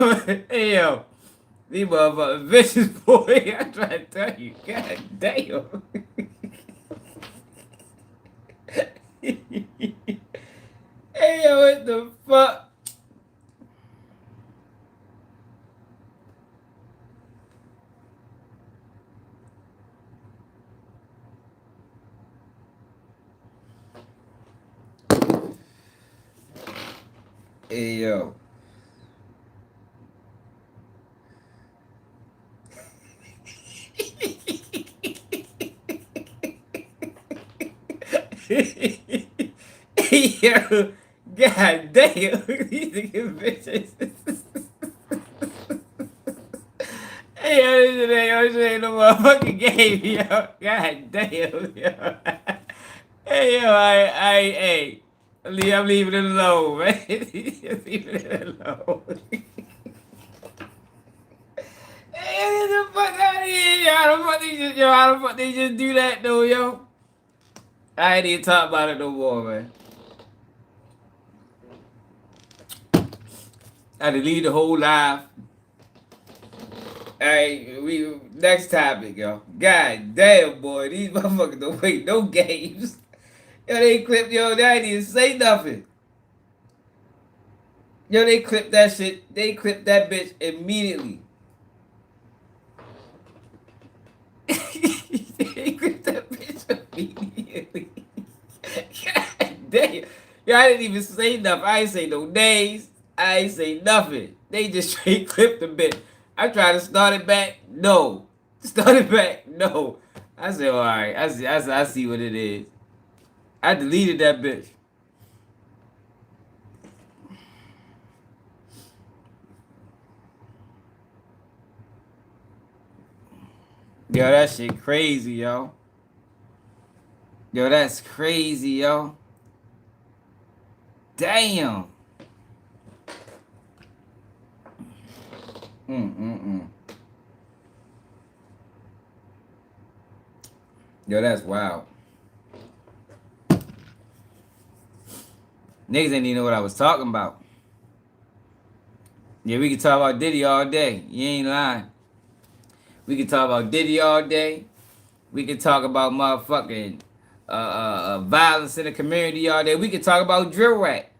Hey yo, these motherfuckers vicious boy. I try to tell you, god damn. Hey yo, what the fuck? Hey yo. Hey yo, god damn. These niggas bitches. Hey yo, this ain't no motherfucking game, yo. God damn, yo. Hey yo, hey. I'm leaving it alone, man. Just leaving it alone. Hey, get the fuck out of here, yo. How the fuck they just do that though, yo? I ain't even talk about it no more, man. I deleted the whole live. Alright, we next topic, yo. God damn, boy, these motherfuckers don't wait no games. Yo, they clipped, yo, they ain't even say nothing. Yo, they clipped that shit. They clipped that bitch immediately. They clipped that bitch immediately. God damn. Yo, I didn't even say nothing. I ain't say no names. I ain't say nothing. They just straight clipped the bitch. I tried to start it back. No. Start it back. No. I said, all right. I see what it is. I deleted that bitch. Yo, that shit crazy, yo. Yo, that's crazy, yo. Damn. Mm. Yo, that's wild. Niggas ain't even know what I was talking about. Yeah, we can talk about Diddy all day. You ain't lying. We can talk about Diddy all day. We can talk about motherfucking violence in the community all day. We can talk about drill rap.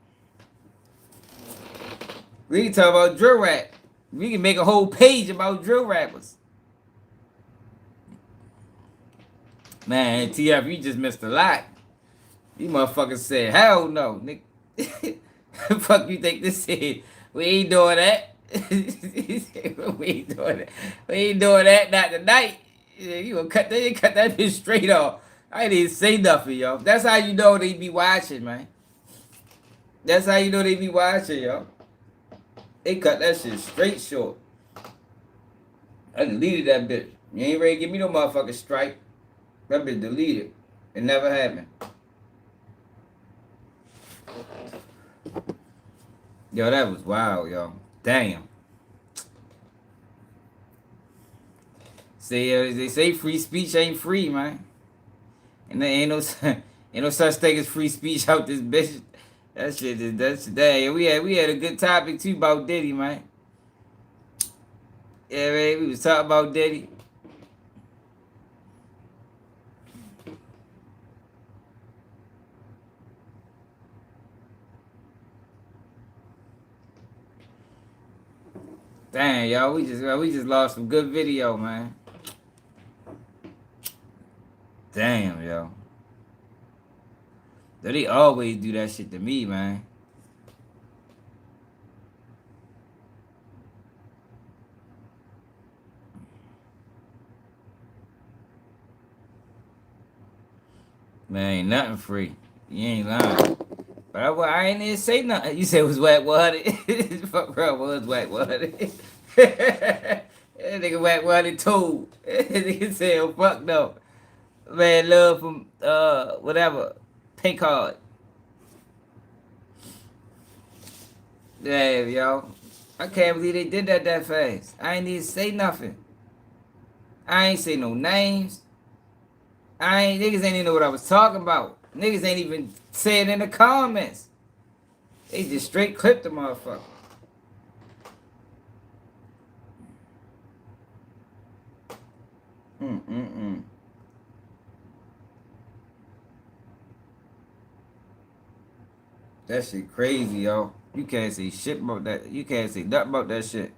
We can talk about drill rap. We can make a whole page about drill rappers. Man, TF, you just missed a lot. You motherfuckers said, hell no, nigga. Fuck you think this is? We ain't doing that. We ain't doing that. We ain't doing that, not tonight. You gonna cut that bitch straight off. I ain't even say nothing, yo. That's how you know they be watching, man. That's how you know they be watching, yo. They cut that shit straight short. I deleted that bitch. You ain't ready to give me no motherfucking strike. That bitch deleted. It never happened. Yo, that was wild, yo. Damn. They say free speech ain't free, man. And there ain't no ain't no such thing as free speech out this bitch. That shit is that's damn. We had a good topic too about Diddy, man. Yeah, man, we was talking about Diddy. Damn, y'all, we just lost some good video, man. Damn, yo. They always do that shit to me, man. Man, ain't nothing free. You ain't lying. But I ain't even say nothing. You said it was whack 100. Fuck bro, was whack 100. That nigga whack 100 told. That nigga said, oh, fuck no. Man, love from whatever. Pink card. Damn, yo. I can't believe they did that fast. I ain't even say nothing. I ain't say no names. Niggas ain't even know what I was talking about. Niggas ain't even say it in the comments. They just straight clipped the motherfucker. Mm-mm-mm. That shit crazy, yo. You can't say shit about that. You can't say nothing about that shit.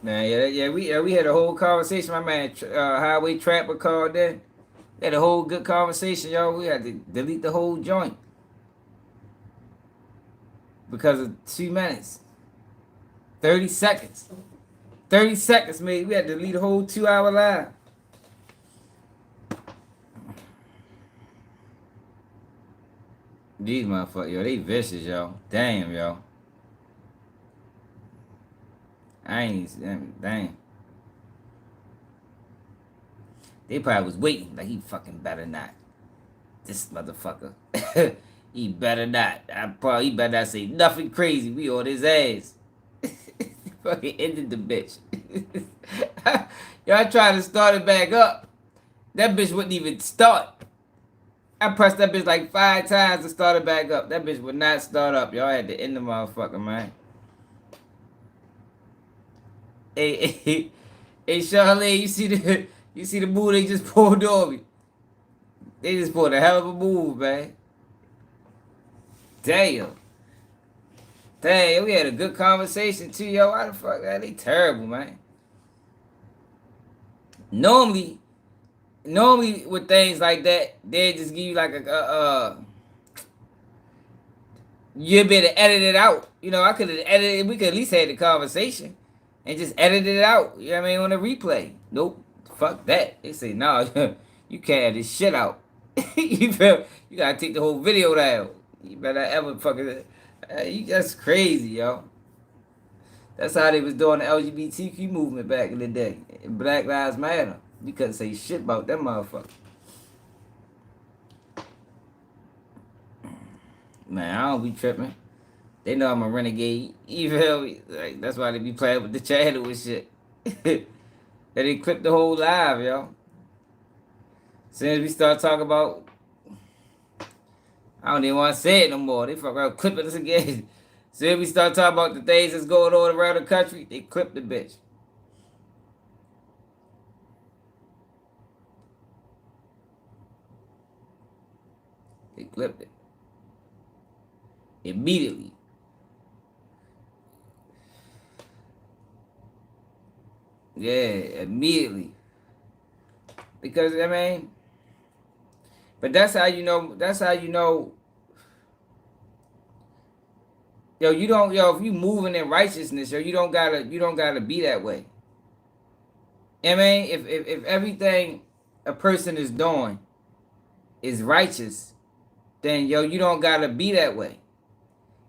Man, we had a whole conversation. My man, Highway Trapper called in. We had a whole good conversation, yo. We had to delete the whole joint because of 2 minutes, 30 seconds. 30 seconds, mate. We had to delete a whole 2 hour live. These motherfuckers, yo, they vicious, yo. Damn, yo. I ain't even, damn. They probably was waiting, like, he fucking better not. This motherfucker. He better not. He better not say nothing crazy. We on his ass. Fucking ended the bitch. Y'all trying to start it back up. That bitch wouldn't even start. I pressed that bitch like 5 times to start it back up. That bitch would not start up. Y'all had to end the motherfucker, man. Hey, Charlene, you see the move they just pulled on me. They just pulled a hell of a move, man. Damn. Damn, we had a good conversation too, yo. Why the fuck? Man, they terrible, man. Normally with things like that, they just give you like you better edit it out. You know, I could have edited. We could at least had the conversation and just edited it out. You know what I mean on the replay. Nope, fuck that. They say no, you can't edit shit out. You feel? You gotta take the whole video down. You better ever fucking. That's crazy, yo. That's how they was doing the LGBTQ movement back in the day. Black Lives Matter. You couldn't say shit about that motherfucker. Man, I don't be tripping. They know I'm a renegade. You feel me? Like, that's why they be playing with the channel and shit. They clip the whole live, yo. As soon as we start talking about, I don't even want to say it no more. They fuck around clipping us again. As soon as we start talking about the things that's going on around the country, they clip the bitch. They clipped it. Immediately. Yeah, immediately. Because, I mean, but that's how you know, yo, if you moving in righteousness, yo, you don't gotta be that way. I mean, if everything a person is doing is righteous, then yo, you don't gotta be that way.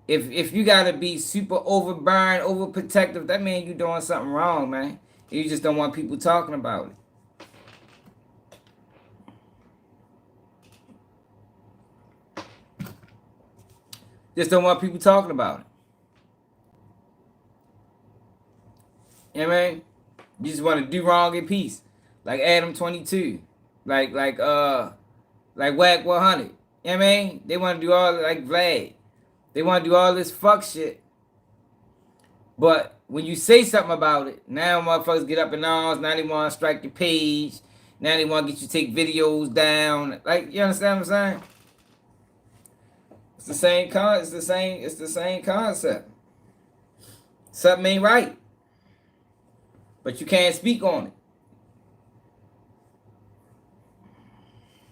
If you gotta be super overbearing, overprotective, that means you doing something wrong, man. You just don't want people talking about it. Just don't want people talking about it. You know what I mean? You just want to do wrong in peace. Like Adam 22. Like Whack 100. You know what I mean? They want to do all like Vlad. They want to do all this fuck shit. But when you say something about it, now motherfuckers get up in arms. Now they want to strike your page. Now they want to get you to take videos down. Like, you understand what I'm saying? It's the same concept. Something ain't right. But you can't speak on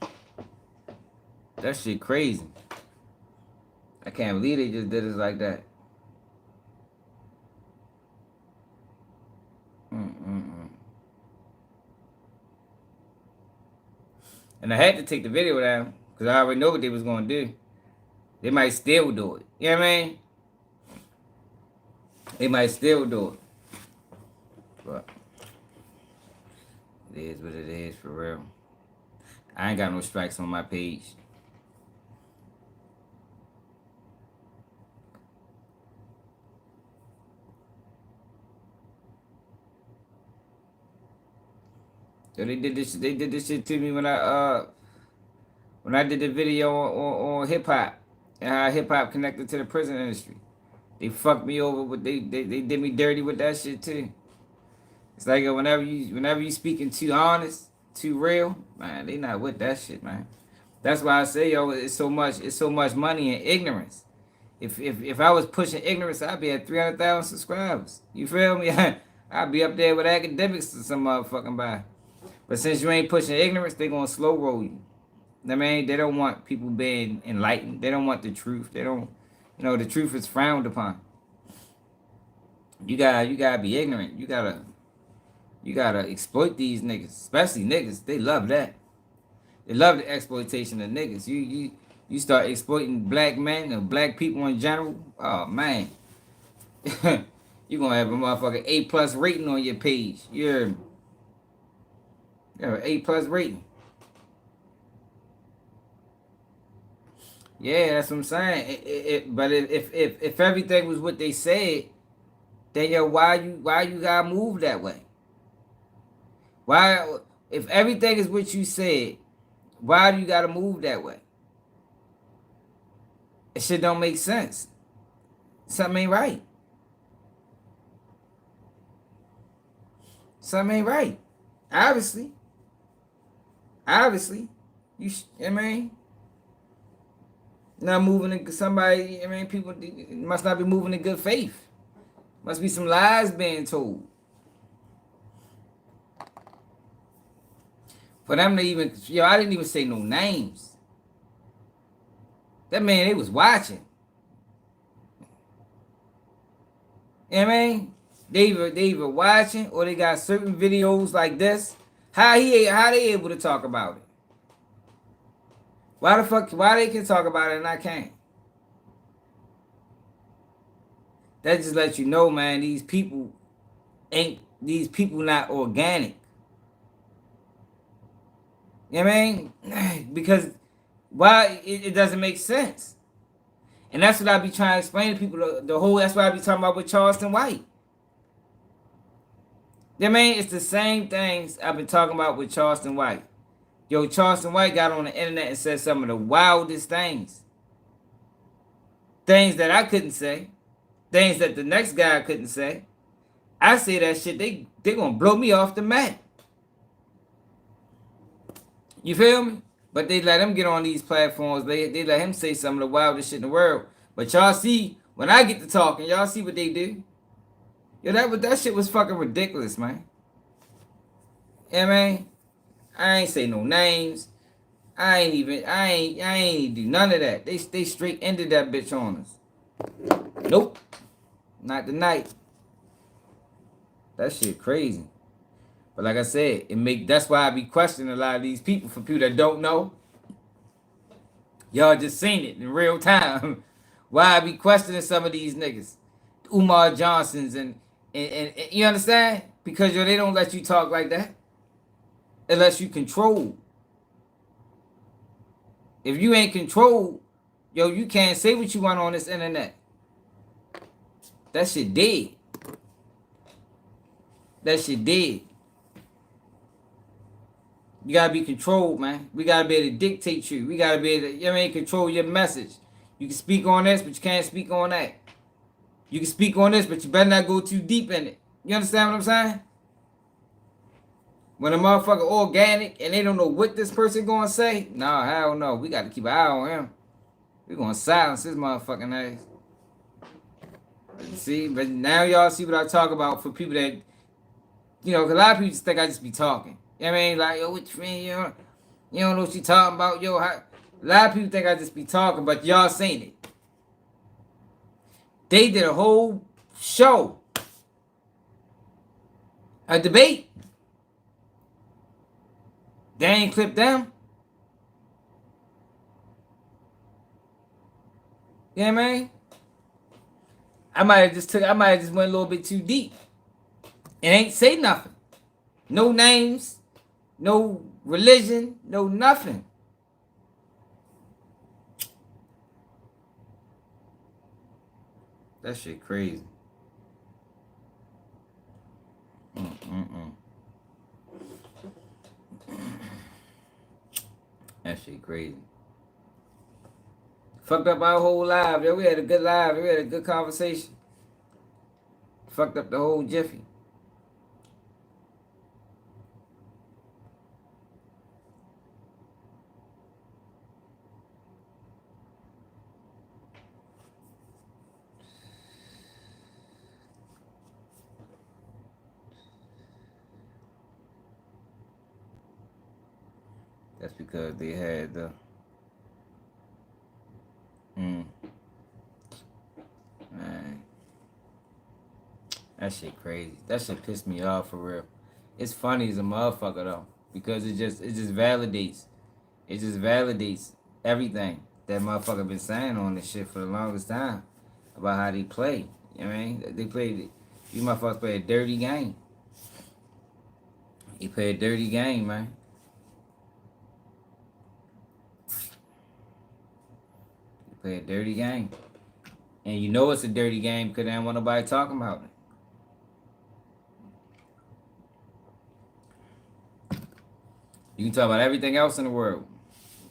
it. That shit crazy. I can't believe they just did it like that. Mm-mm-mm. And I had to take the video down because I already know what they was going to do. They might still do it. You know what I mean? They might still do it. But it is what it is for real. I ain't got no strikes on my page. So they did this shit to me when I did the video on hip hop and how hip hop connected to the prison industry. They fucked me over, but they did me dirty with that shit too. It's like whenever you speaking too honest, too real, man, they not with that shit, man. That's why I say, yo, it's so much money in ignorance. If I was pushing ignorance, I'd be at 300,000 subscribers. You feel me? I'd be up there with academics to some motherfucking by. But since you ain't pushing ignorance, they gonna slow roll you. I mean, they don't want people being enlightened. They don't want the truth. They don't, the truth is frowned upon. You gotta be ignorant. You gotta exploit these niggas, especially niggas. They love that. They love the exploitation of niggas. You start exploiting black men or black people in general. Oh man, you gonna have a motherfucking A+ rating on your page. You have an A+ rating. Yeah, that's what I'm saying. But if everything was what they said, then yo, why you gotta move that way? Why, if everything is what you said, why do you gotta move that way? It shit don't make sense. Something ain't right. Something ain't right. Obviously. I mean, not moving to somebody. I mean, people must not be moving in good faith. Must be some lies being told. For them to even, I didn't even say no names. That man, they was watching. You know what I mean? They either watching or they got certain videos like this. How they able to talk about it? Why they can talk about it and I can't? That just lets you know, man, these people not organic. You know what I mean? Because why it doesn't make sense. And that's what I be trying to explain to people. That's what I be talking about with Charleston White. You know what I mean? It's the same things I've been talking about with Charleston White. Yo, Charleston White got on the internet and said some of the wildest things. Things that I couldn't say. Things that the next guy couldn't say. I say that shit, they gonna blow me off the mat. You feel me? But they let him get on these platforms. They let him say some of the wildest shit in the world. But y'all see, when I get to talking, y'all see what they do? Yo, that shit was fucking ridiculous, man. You know what I mean? I ain't say no names. I ain't do none of that. They straight ended that bitch on us. Nope. Not tonight. That shit crazy. But like I said, that's why I be questioning a lot of these people. For people that don't know, y'all just seen it in real time. Why I be questioning some of these niggas, Umar Johnsons and you understand? Because they don't let you talk like that unless you control. If you ain't controlled, you can't say what you want on this internet. That shit dead. That shit dead. You gotta be controlled, man. We gotta be able to dictate you. We gotta be able to, control your message. You can speak on this, but you can't speak on that. You can speak on this, but you better not go too deep in it. You understand what I'm saying? When a motherfucker organic and they don't know what this person gonna say, nah, hell no. We gotta keep an eye on him. We gonna silence his motherfucking ass. See, but now y'all see what I talk about for people that, cause a lot of people just think I just be talking. You know what I mean? Like, yo, what you mean? You don't know what you talking about? Yo, a lot of people think I just be talking, but y'all seen it. They did a whole show. A debate. They ain't clipped them. You know what I mean? I might have just went a little bit too deep. And ain't say nothing. No names. No religion, no nothing. That shit crazy. That shit crazy. Fucked up our whole life, yo. We had a good life. We had a good conversation. Fucked up the whole jiffy. That's because they had the. Man, that shit crazy. That shit pissed me off for real. It's funny as a motherfucker though, because it just validates everything that motherfucker been saying on this shit for the longest time about how they play. You know what I mean? They played. You motherfuckers play a dirty game. You play a dirty game, man. You play a dirty game. And you know it's a dirty game because there ain't want nobody talking about it. You can talk about everything else in the world.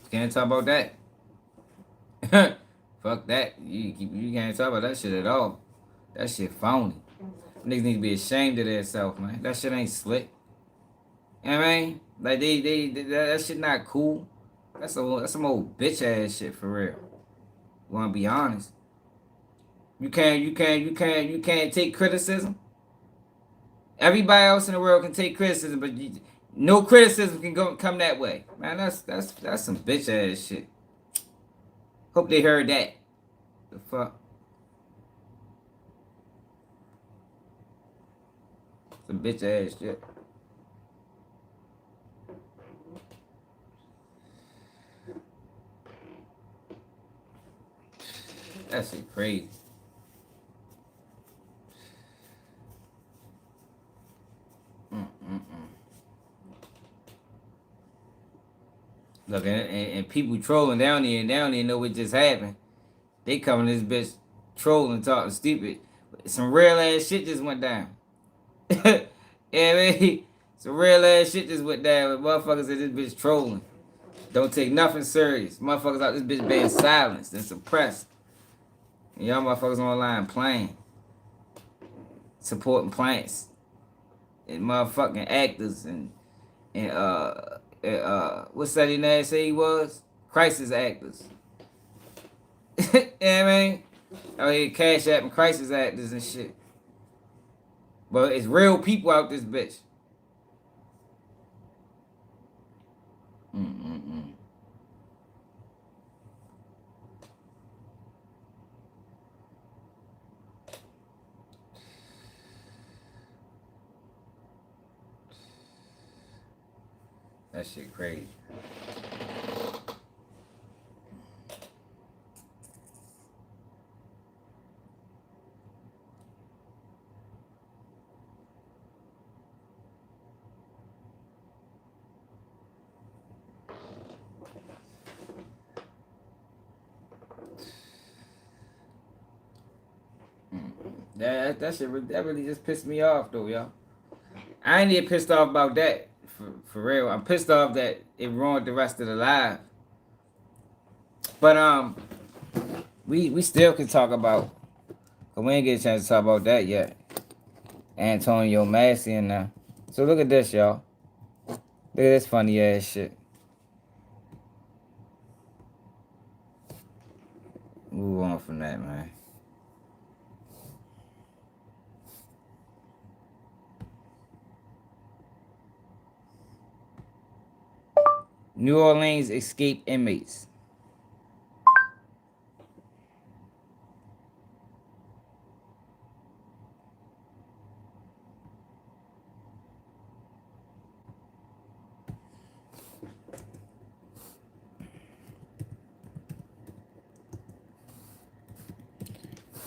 You can't talk about that. Fuck that. You can't talk about that shit at all. That shit phony. Niggas need to be ashamed of themselves, man. That shit ain't slick. You know what I mean? Like that shit not cool. That's some old bitch ass shit for real. Wanna be honest. You can't take criticism. Everybody else in the world can take criticism, but no criticism can come that way. Man, that's some bitch ass shit. Hope they heard that. The fuck? Some bitch ass shit. That shit crazy. Look, and people trolling down there and down there know what just happened. They coming this bitch trolling, talking stupid. Some real ass shit just went down. Yeah, man. Some real ass shit just went down with motherfuckers at this bitch trolling. Don't take nothing serious. Motherfuckers out this bitch being silenced and suppressed. And y'all motherfuckers online playing. Supporting plants. And motherfucking actors and what's that in there say he was? Crisis actors. Yeah, man. Oh, yeah, Cash App and crisis actors and shit. But it's real people out this bitch. Mm-mm-mm. That shit crazy. That shit that really just pissed me off though, y'all. I ain't even pissed off about that for real. I'm pissed off that it ruined the rest of the live. But we still can talk about. Cause we ain't get a chance to talk about that yet. Antonio Massey and now. So look at this, y'all. Look at this funny ass shit. Move on from that, man. New Orleans escaped inmates.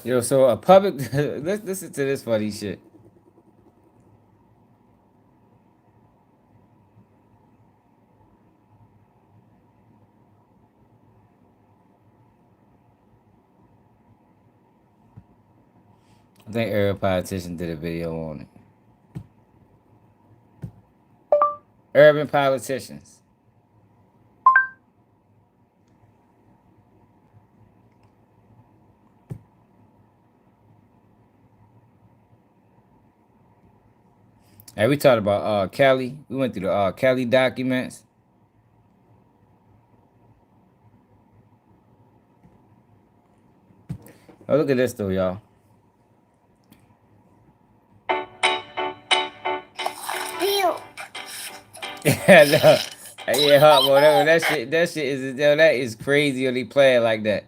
Yo, so a public. Let's listen to this funny shit. I think every politician did a video on it. Urban politicians. Hey, we talked about Kelly. We went through the Kelly documents. Oh, look at this though, y'all. Yeah, no. Yeah, hot boy. That shit is yo, that is crazy. When they play it like that.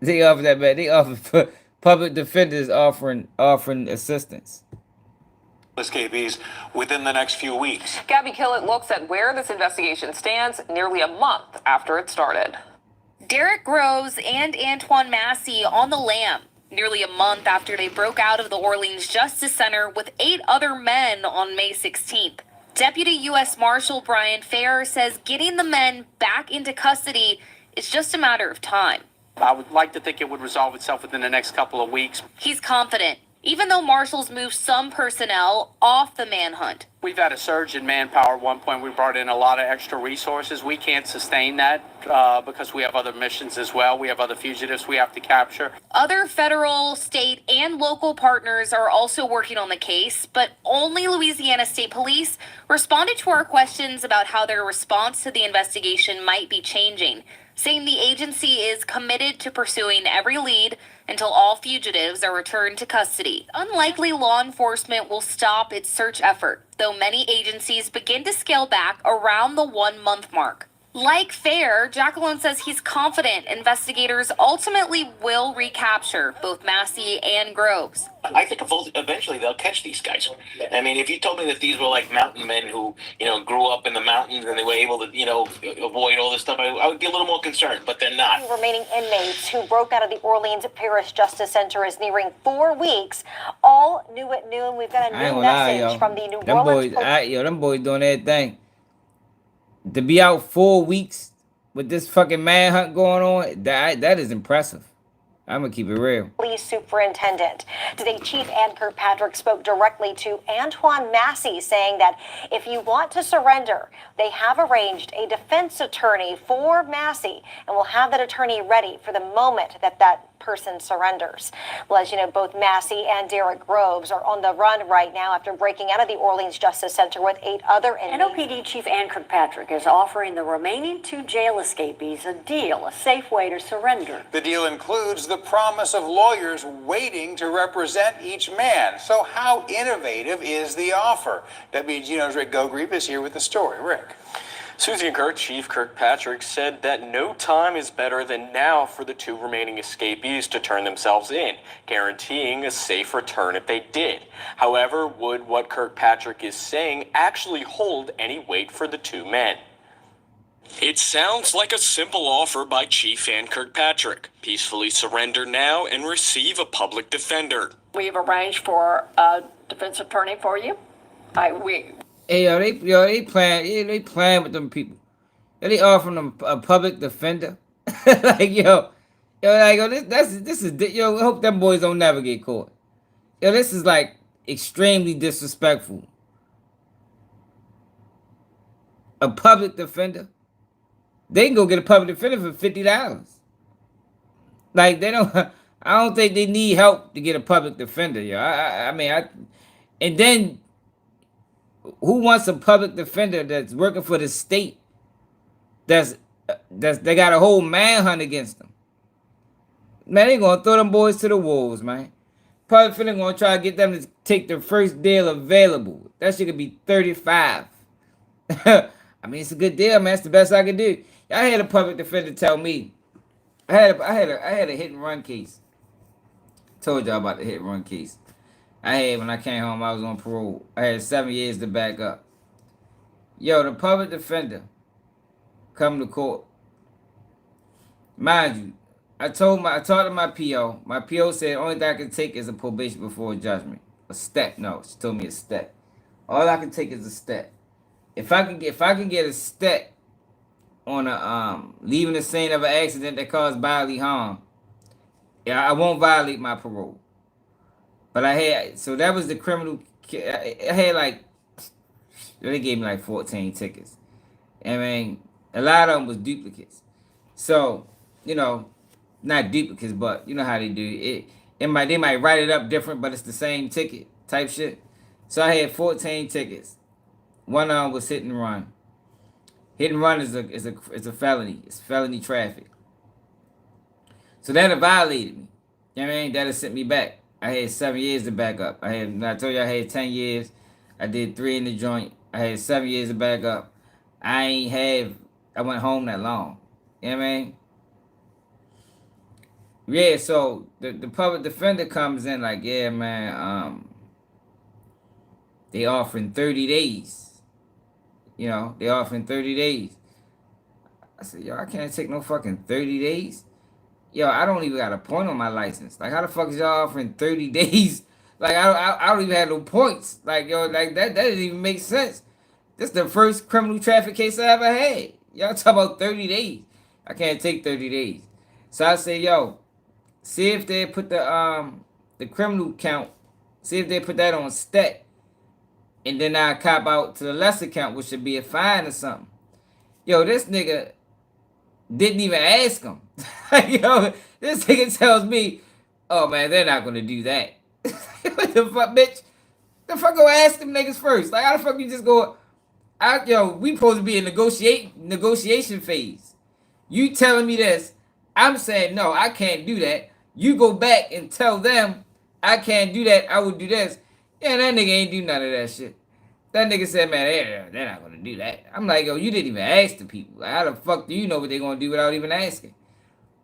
They offer that man. They offer public defenders offering assistance. Escapees within the next few weeks. Gabby Killett looks at where this investigation stands nearly a month after it started. Derek Groves and Antoine Massey on the lam, nearly a month after they broke out of the Orleans Justice Center with 8 other men on May 16th. Deputy U.S. Marshal Brian Fair says getting the men back into custody is just a matter of time. I would like to think it would resolve itself within the next couple of weeks. He's confident, even though marshals moved some personnel off the manhunt. We've had a surge in manpower. At one point, we brought in a lot of extra resources. We can't sustain that because we have other missions as well. We have other fugitives we have to capture. Other federal, state, and local partners are also working on the case, but only Louisiana State Police responded to our questions about how their response to the investigation might be changing, saying the agency is committed to pursuing every lead until all fugitives are returned to custody. Unlikely law enforcement will stop its search effort, though many agencies begin to scale back around the 1-month mark. Like Fair, Jacqueline says he's confident investigators ultimately will recapture both Massey and Groves. I think eventually they'll catch these guys. I mean, if you told me that these were like mountain men who, grew up in the mountains and they were able to, avoid all this stuff, I would be a little more concerned, but they're not. Remaining inmates who broke out of the Orleans Parish Justice Center is nearing 4 weeks. All new at noon. We've got a new message from the New Orleans Police. Them boys doing their thing. To be out 4 weeks with this fucking manhunt going on, that is impressive. I'm gonna keep it real. Police superintendent. Today, Chief Ann Kirkpatrick spoke directly to Antoine Massey, saying that if you want to surrender, they have arranged a defense attorney for Massey and will have that attorney ready for the moment that person surrenders. Well, as you know, both Massey and Derek Groves are on the run right now after breaking out of the Orleans Justice Center with 8 other inmates. NOPD Chief Ann Kirkpatrick is offering the remaining 2 jail escapees a deal, a safe way to surrender. The deal includes the promise of lawyers waiting to represent each man. So how innovative is the offer? WGNO's Rick Gogreep is here with the story. Rick. Susie and Kurt, Chief Kirkpatrick said that no time is better than now for the 2 remaining escapees to turn themselves in, guaranteeing a safe return if they did. However, would what Kirkpatrick is saying actually hold any weight for the 2 men? It sounds like a simple offer by Chief Ann Kirkpatrick. Peacefully surrender now and receive a public defender. We've arranged for a defense attorney for you. Hey, they playing with them people. They offering them a public defender. Like, this is, I hope them boys don't never get caught. This is like extremely disrespectful. A public defender? They can go get a public defender for $50. Like, I don't think they need help to get a public defender, yo. And then, who wants a public defender that's working for the state? They got a whole manhunt against them. Man, they gonna throw them boys to the wolves, man. Public defender gonna try to get them to take the first deal available. That shit could be $35. I mean, it's a good deal, man. It's the best I can do. I had a public defender tell me. I had a hit and run case. Told y'all about the hit and run case. When I came home, I was on parole. I had 7 years to back up. Yo, the public defender come to court. Mind you, I talked to my PO. My PO said only thing I can take is a probation before a judgment. A step. No, she told me a step. All I can take is a step. If I can get a step on a leaving the scene of an accident that caused bodily harm, I won't violate my parole. But that was the criminal. I had they gave me 14 tickets. I mean, a lot of them was duplicates. So, not duplicates, but you know how they do it. They might write it up different, but it's the same ticket type shit. So I had 14 tickets. One of them was hit and run. Hit and run is a felony. It's felony traffic. So that violated me. You know what I mean? That sent me back. I had 7 years to back up. I told you I had 10 years. I did 3 in the joint. I had 7 years to back up. I went home that long. You know what I mean? Yeah, so the public defender comes in like, yeah, man, they offering 30 days. You know, they offering 30 days. I said, yo, I can't take no fucking 30 days. Yo, I don't even got a point on my license. Like, how the fuck is y'all offering 30 days? Like, I don't even have no points. Like, yo, like, that doesn't even make sense. This is the first criminal traffic case I ever had. Y'all talk about 30 days. I can't take 30 days. So I say, yo, see if they put the criminal count, see if they put that on stat. And then I cop out to the lesser count, which should be a fine or something. Yo, this nigga didn't even ask him. Yo, this nigga tells me, oh man, they're not gonna do that. What the fuck, bitch? The fuck go ask them niggas first? Like, how the fuck you just go? Yo, we supposed to be in negotiation phase. You telling me this? I'm saying no, I can't do that. You go back and tell them I can't do that. I would do this. Yeah, that nigga ain't do none of that shit. That nigga said, man, they're not gonna do that. I'm like, yo, you didn't even ask the people. Like, how the fuck do you know what they're gonna do without even asking?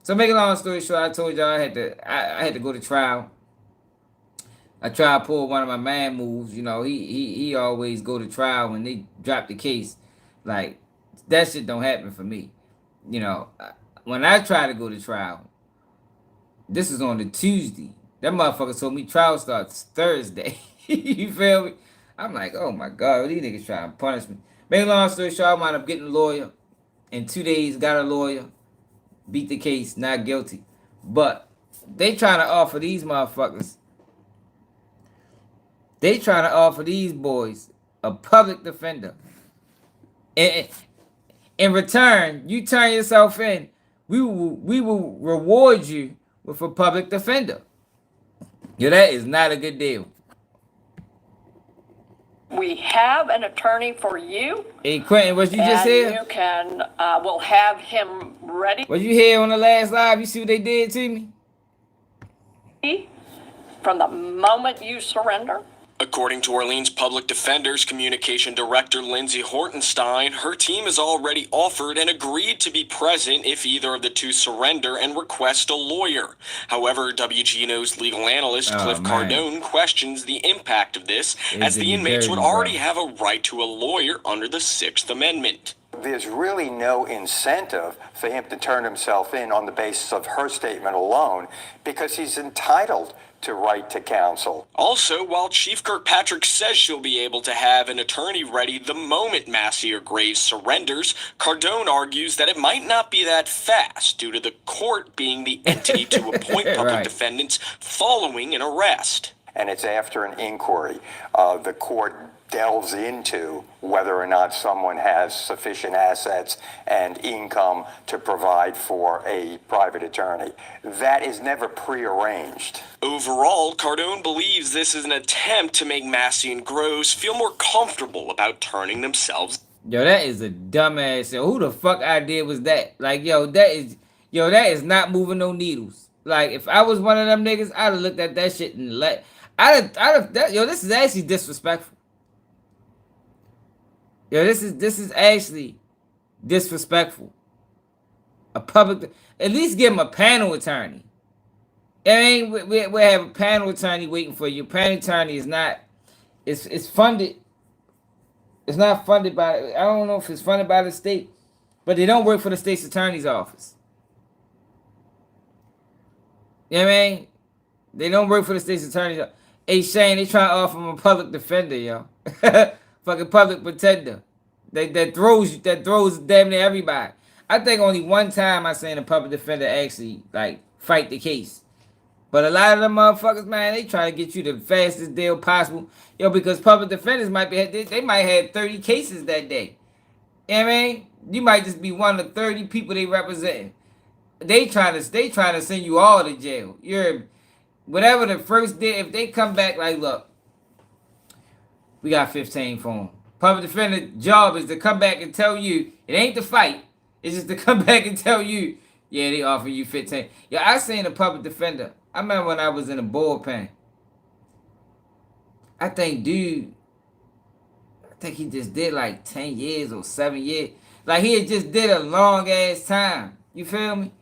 So make a long story short, I told y'all I had to go to trial. I tried to pull one of my man moves. You know, he always go to trial when they drop the case. Like, that shit don't happen for me. You know, when I try to go to trial, this is on the Tuesday. That motherfucker told me trial starts Thursday. You feel me? I'm like, oh my God, these niggas trying to punish me. Make a long story short, I wound up getting a lawyer. In 2 days, got a lawyer. Beat the case, not guilty. But they trying to offer these motherfuckers. They trying to offer these boys a public defender. And in return, you turn yourself in, we will reward you with a public defender. Yeah, that is not a good deal. We have an attorney for you. Hey, Quentin, what you just hear? You can, we'll have him ready. What you hear on the last live? You see what they did to me? From the moment you surrender. According to Orleans Public Defender's Communication Director Lindsay Hortenstein, her team has already offered and agreed to be present if either of the two surrender and request a lawyer. However, WGNO's legal analyst Cliff Cardone questions the impact of this, as the inmates would already have a right to a lawyer under the Sixth Amendment. There's really no incentive for him to turn himself in on the basis of her statement alone, because he's entitled to right to counsel. Also, while Chief Kirkpatrick says she'll be able to have an attorney ready the moment Massey or Graves surrenders, Cardone argues that it might not be that fast due to the court being the entity to appoint public defendants following an arrest. And it's after an inquiry. The court delves into whether or not someone has sufficient assets and income to provide for a private attorney. That is never prearranged. Overall, Cardone believes this is an attempt to make Massey and Groves feel more comfortable about turning themselves. Yo, that is a dumbass. Yo, who the fuck idea was that? Like, yo, that is not moving no needles. Like, if I was one of them niggas, I'd have looked at that shit and this is actually disrespectful. Yo, this is actually disrespectful. A public, at least give him a panel attorney. I mean, we have a panel attorney waiting for you. Panel attorney is not, it's funded. It's not funded by, I don't know if it's funded by the state, but they don't work for the state's attorney's office. You know what I mean? They don't work for the state's attorney's office. Hey, Shane, they trying to offer him a public defender, yo. Fucking public pretender. That throws damn near everybody. I think only one time I seen a public defender actually like fight the case. But a lot of them motherfuckers, man, they try to get you the fastest deal possible. Yo, because public defenders might have 30 cases that day. You know what I mean? You might just be one of 30 people they represent. They trying to send you all to jail. You're whatever the first day, if they come back like, look, we got 15 for him. Public defender job is to come back and tell you, it ain't the fight. It's just to come back and tell you, yeah, they offer you 15. Yeah, I seen a public defender. I remember when I was in a bullpen. I think he just did like 10 years or 7 years. Like he had just did a long ass time. You feel me?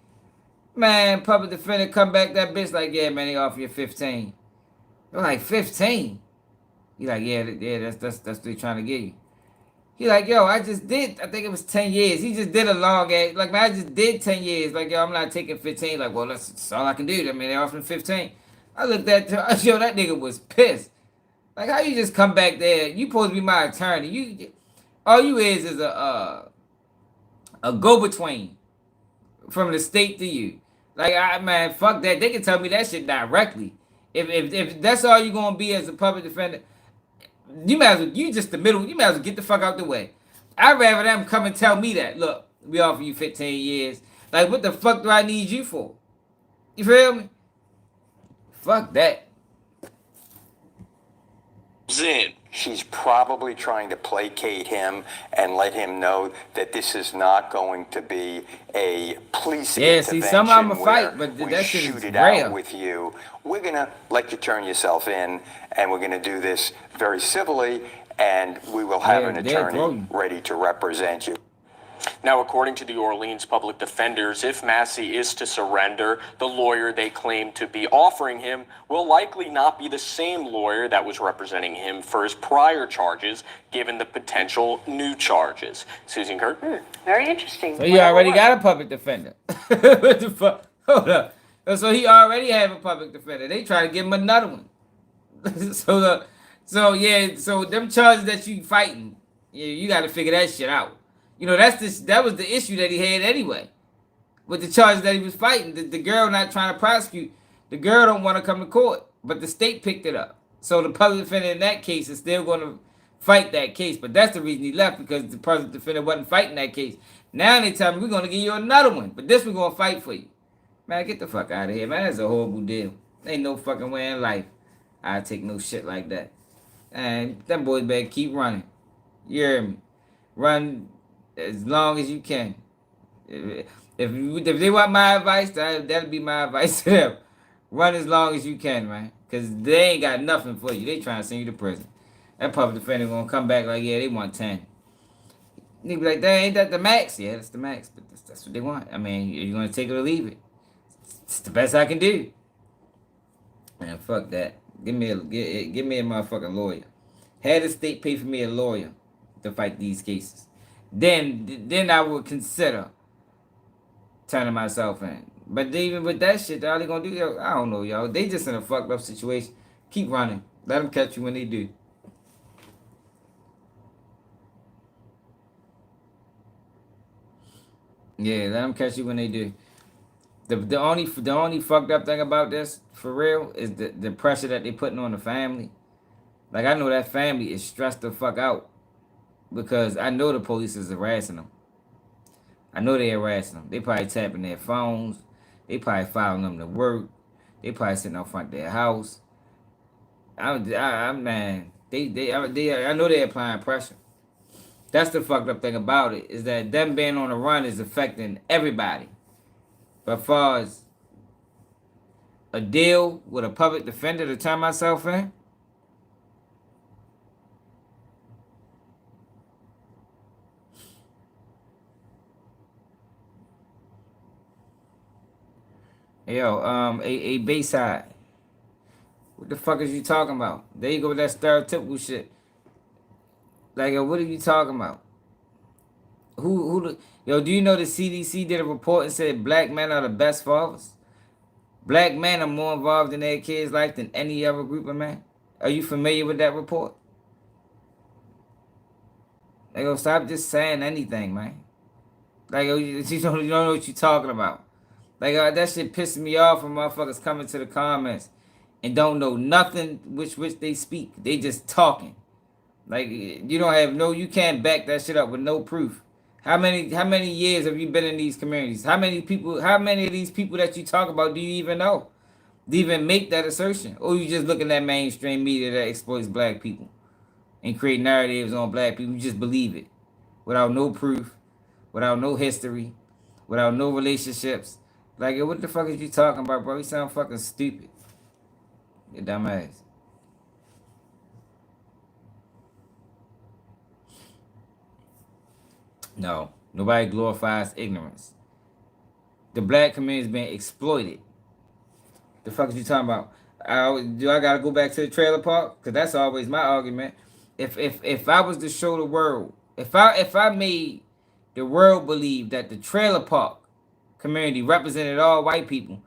Man, public defender come back, that bitch like, yeah, man, they offer you 15. They're like, 15? He like, yeah, that's what they trying to get you. He like, yo, I think it was 10 years. He just did a long ass, like, man, I just did 10 years. Like, yo, I'm not taking 15. Like, well, that's all I can do. I mean, they offered 15. I looked at, yo, that nigga was pissed. Like, how you just come back there? You supposed to be my attorney. All you is a go-between from the state to you. Like, man, fuck that. They can tell me that shit directly. If that's all you gonna be as a public defender, you might as well, you just the middle. You might as well get the fuck out the way. I'd rather them come and tell me that. Look, we offer you 15 years. Like, what the fuck do I need you for? You feel me? Fuck that. Zin. She's probably trying to placate him and let him know that this is not going to be a police intervention. See, some of them will fight, but we that shit shoot is it rare. out with you. We're gonna let you turn yourself in, and we're gonna do this very civilly, and we will have an attorney ready to represent you. Now, according to the Orleans public defenders, if Massey is to surrender, the lawyer they claim to be offering him will likely not be the same lawyer that was representing him for his prior charges, given the potential new charges. Susan Kirk? Very interesting. So he already got a public defender. What the fuck? Hold up. So he already have a public defender. They try to give him another one. So them charges that you fighting, you got to figure that shit out. You know, that was the issue that he had anyway. With the charges that he was fighting. The girl not trying to prosecute. The girl don't want to come to court. But the state picked it up. So the public defender in that case is still going to fight that case. But that's the reason he left, because the public defender wasn't fighting that case. Now they tell me we're going to give you another one. But this we're going to fight for you. Man, get the fuck out of here, man. That's a horrible deal. Ain't no fucking way in life I take no shit like that. And them boys better keep running. You hear me? Run as long as you can. If they want my advice, that'll be my advice to them. Run as long as you can, man. Because they ain't got nothing for you. They trying to send you to prison. That public defender gonna come back like, yeah, they want 10. Nigga be like, ain't that the max? Yeah, that's the max. But that's what they want. I mean, you're gonna take it or leave it. It's the best I can do. Man, fuck that. Give me a motherfucking lawyer. Had the state pay for me a lawyer to fight these cases. Then I would consider turning myself in. But even with that shit, all they gonna do, I don't know, y'all. They just in a fucked up situation. Keep running. Let them catch you when they do. Yeah, let them catch you when they do. The only fucked up thing about this, for real, is the pressure that they putting on the family. Like, I know that family is stressed the fuck out. Because I know the police is harassing them. I know they harassing them. They probably tapping their phones. They probably following them to work. They probably sitting out front of their house. I know they're applying pressure. That's the fucked up thing about it, is that them being on the run is affecting everybody. But as far as a deal with a public defender to turn myself in, yo, a Bayside. What the fuck is you talking about? There you go with that stereotypical shit. Like, what are you talking about? Do you know the CDC did a report and said black men are the best fathers? Black men are more involved in their kids' life than any other group of men. Are you familiar with that report? Like, stop just saying anything, man. Like, you don't know what you're talking about. Like, that shit pisses me off when motherfuckers coming to the comments and don't know nothing which they speak. They just talking. Like, you can't back that shit up with no proof. How many years have you been in these communities? How many of these people that you talk about do you even know? Do you even make that assertion? Or you just looking at mainstream media that exploits black people? and create narratives on black people. You just believe it without no proof, without no history, without no relationships. Like, what the fuck is you talking about, bro? You sound fucking stupid. You dumbass. No, nobody glorifies ignorance. The black community is being exploited. The fuck is you talking about? Do I gotta go back to the trailer park? Cause that's always my argument. If I was to show the world, if I made the world believe that the trailer park community represented all white people,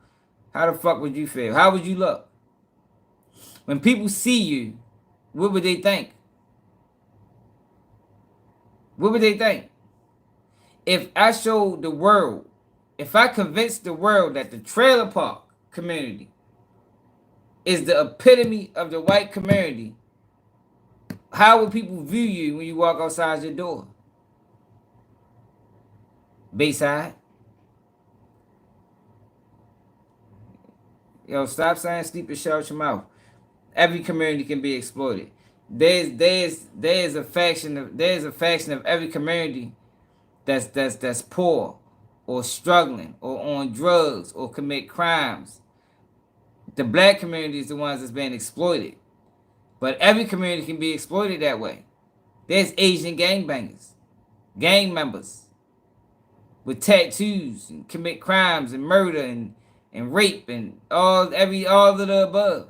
how the fuck would you feel? How would you look? When people see you, what would they think? What would they think? If I showed the world, if I convinced the world that the trailer park community is the epitome of the white community, how would people view you when you walk outside your door? Bayside? Yo, stop saying stupid shit out your mouth. Every community can be exploited. There's a faction of every community that's poor or struggling or on drugs or commit crimes. The black community is the ones that's being exploited. But every community can be exploited that way. There's Asian gangbangers, gang members with tattoos and commit crimes and murder and rape and all of the above.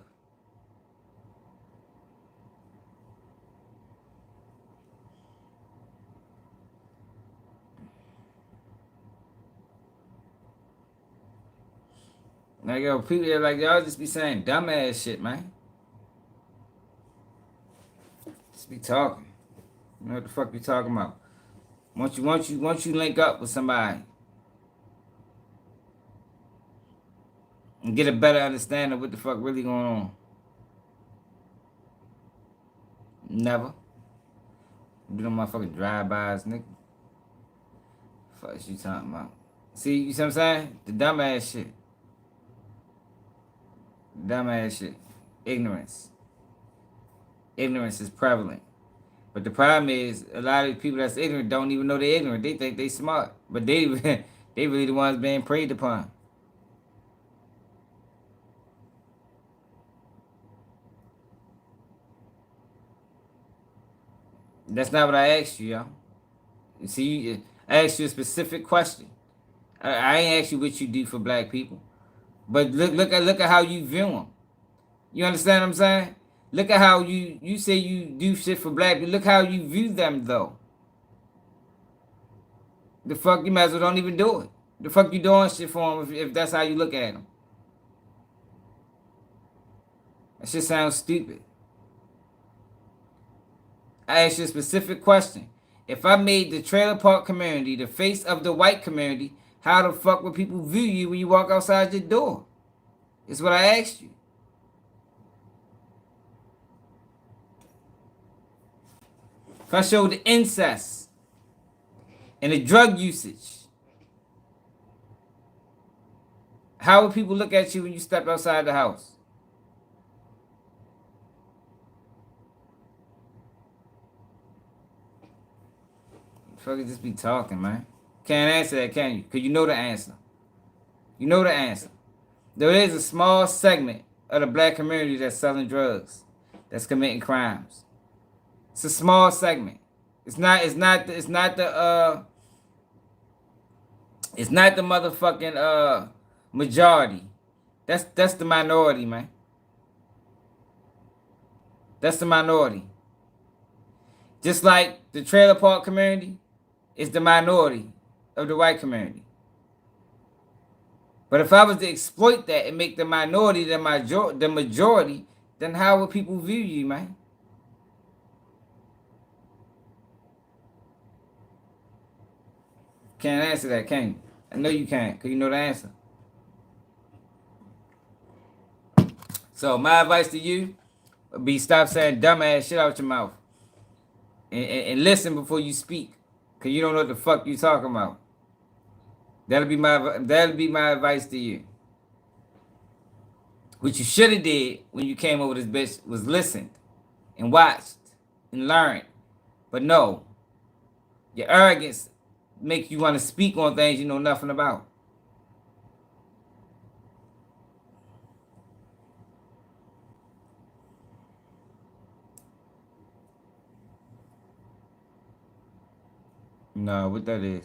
Like, yo, people are like, y'all just be saying dumbass shit, man. Just be talking. You know what the fuck you talking about? Once you link up with somebody and get a better understanding of what the fuck really going on. Never. Do no motherfucking drive-bys, nigga. Fuck is you talking about? See, you see what I'm saying? The dumbass shit. Dumbass shit. Ignorance. Ignorance is prevalent. But the problem is, a lot of people that's ignorant don't even know they're ignorant. They think they smart. But they really the ones being preyed upon. That's not what I asked you, yo. You see, I asked you a specific question. I ain't asked you what you do for black people. But look at how you view them. You understand what I'm saying? Look at how you say you do shit for black people. Look how you view them, though. The fuck, you might as well don't even do it. The fuck you doing shit for them if that's how you look at them? That shit sounds stupid. I asked you a specific question. If I made the trailer park community the face of the white community, how the fuck would people view you when you walk outside your door? It's what I asked you. If I showed the incest and the drug usage, how would people look at you when you step outside the house? Fucking just be talking, man. Can't answer that, can you? Because you know the answer. You know the answer. There is a small segment of the black community that's selling drugs, that's committing crimes. It's a small segment. It's not the motherfucking majority. That's the minority, man. That's the minority. Just like the trailer park community is the minority of the white community. But if I was to exploit that and make the minority the majority, then how would people view you, man? Can't answer that, can you? I know you can't, because you know the answer. So my advice to you would be stop saying dumbass shit out your mouth. And listen before you speak. Because you don't know what the fuck you talking about. That'll be my advice to you. What you should have did when you came over this bitch was listened and watched and learn. But no, your arrogance makes you want to speak on things you know nothing about. No, what that is.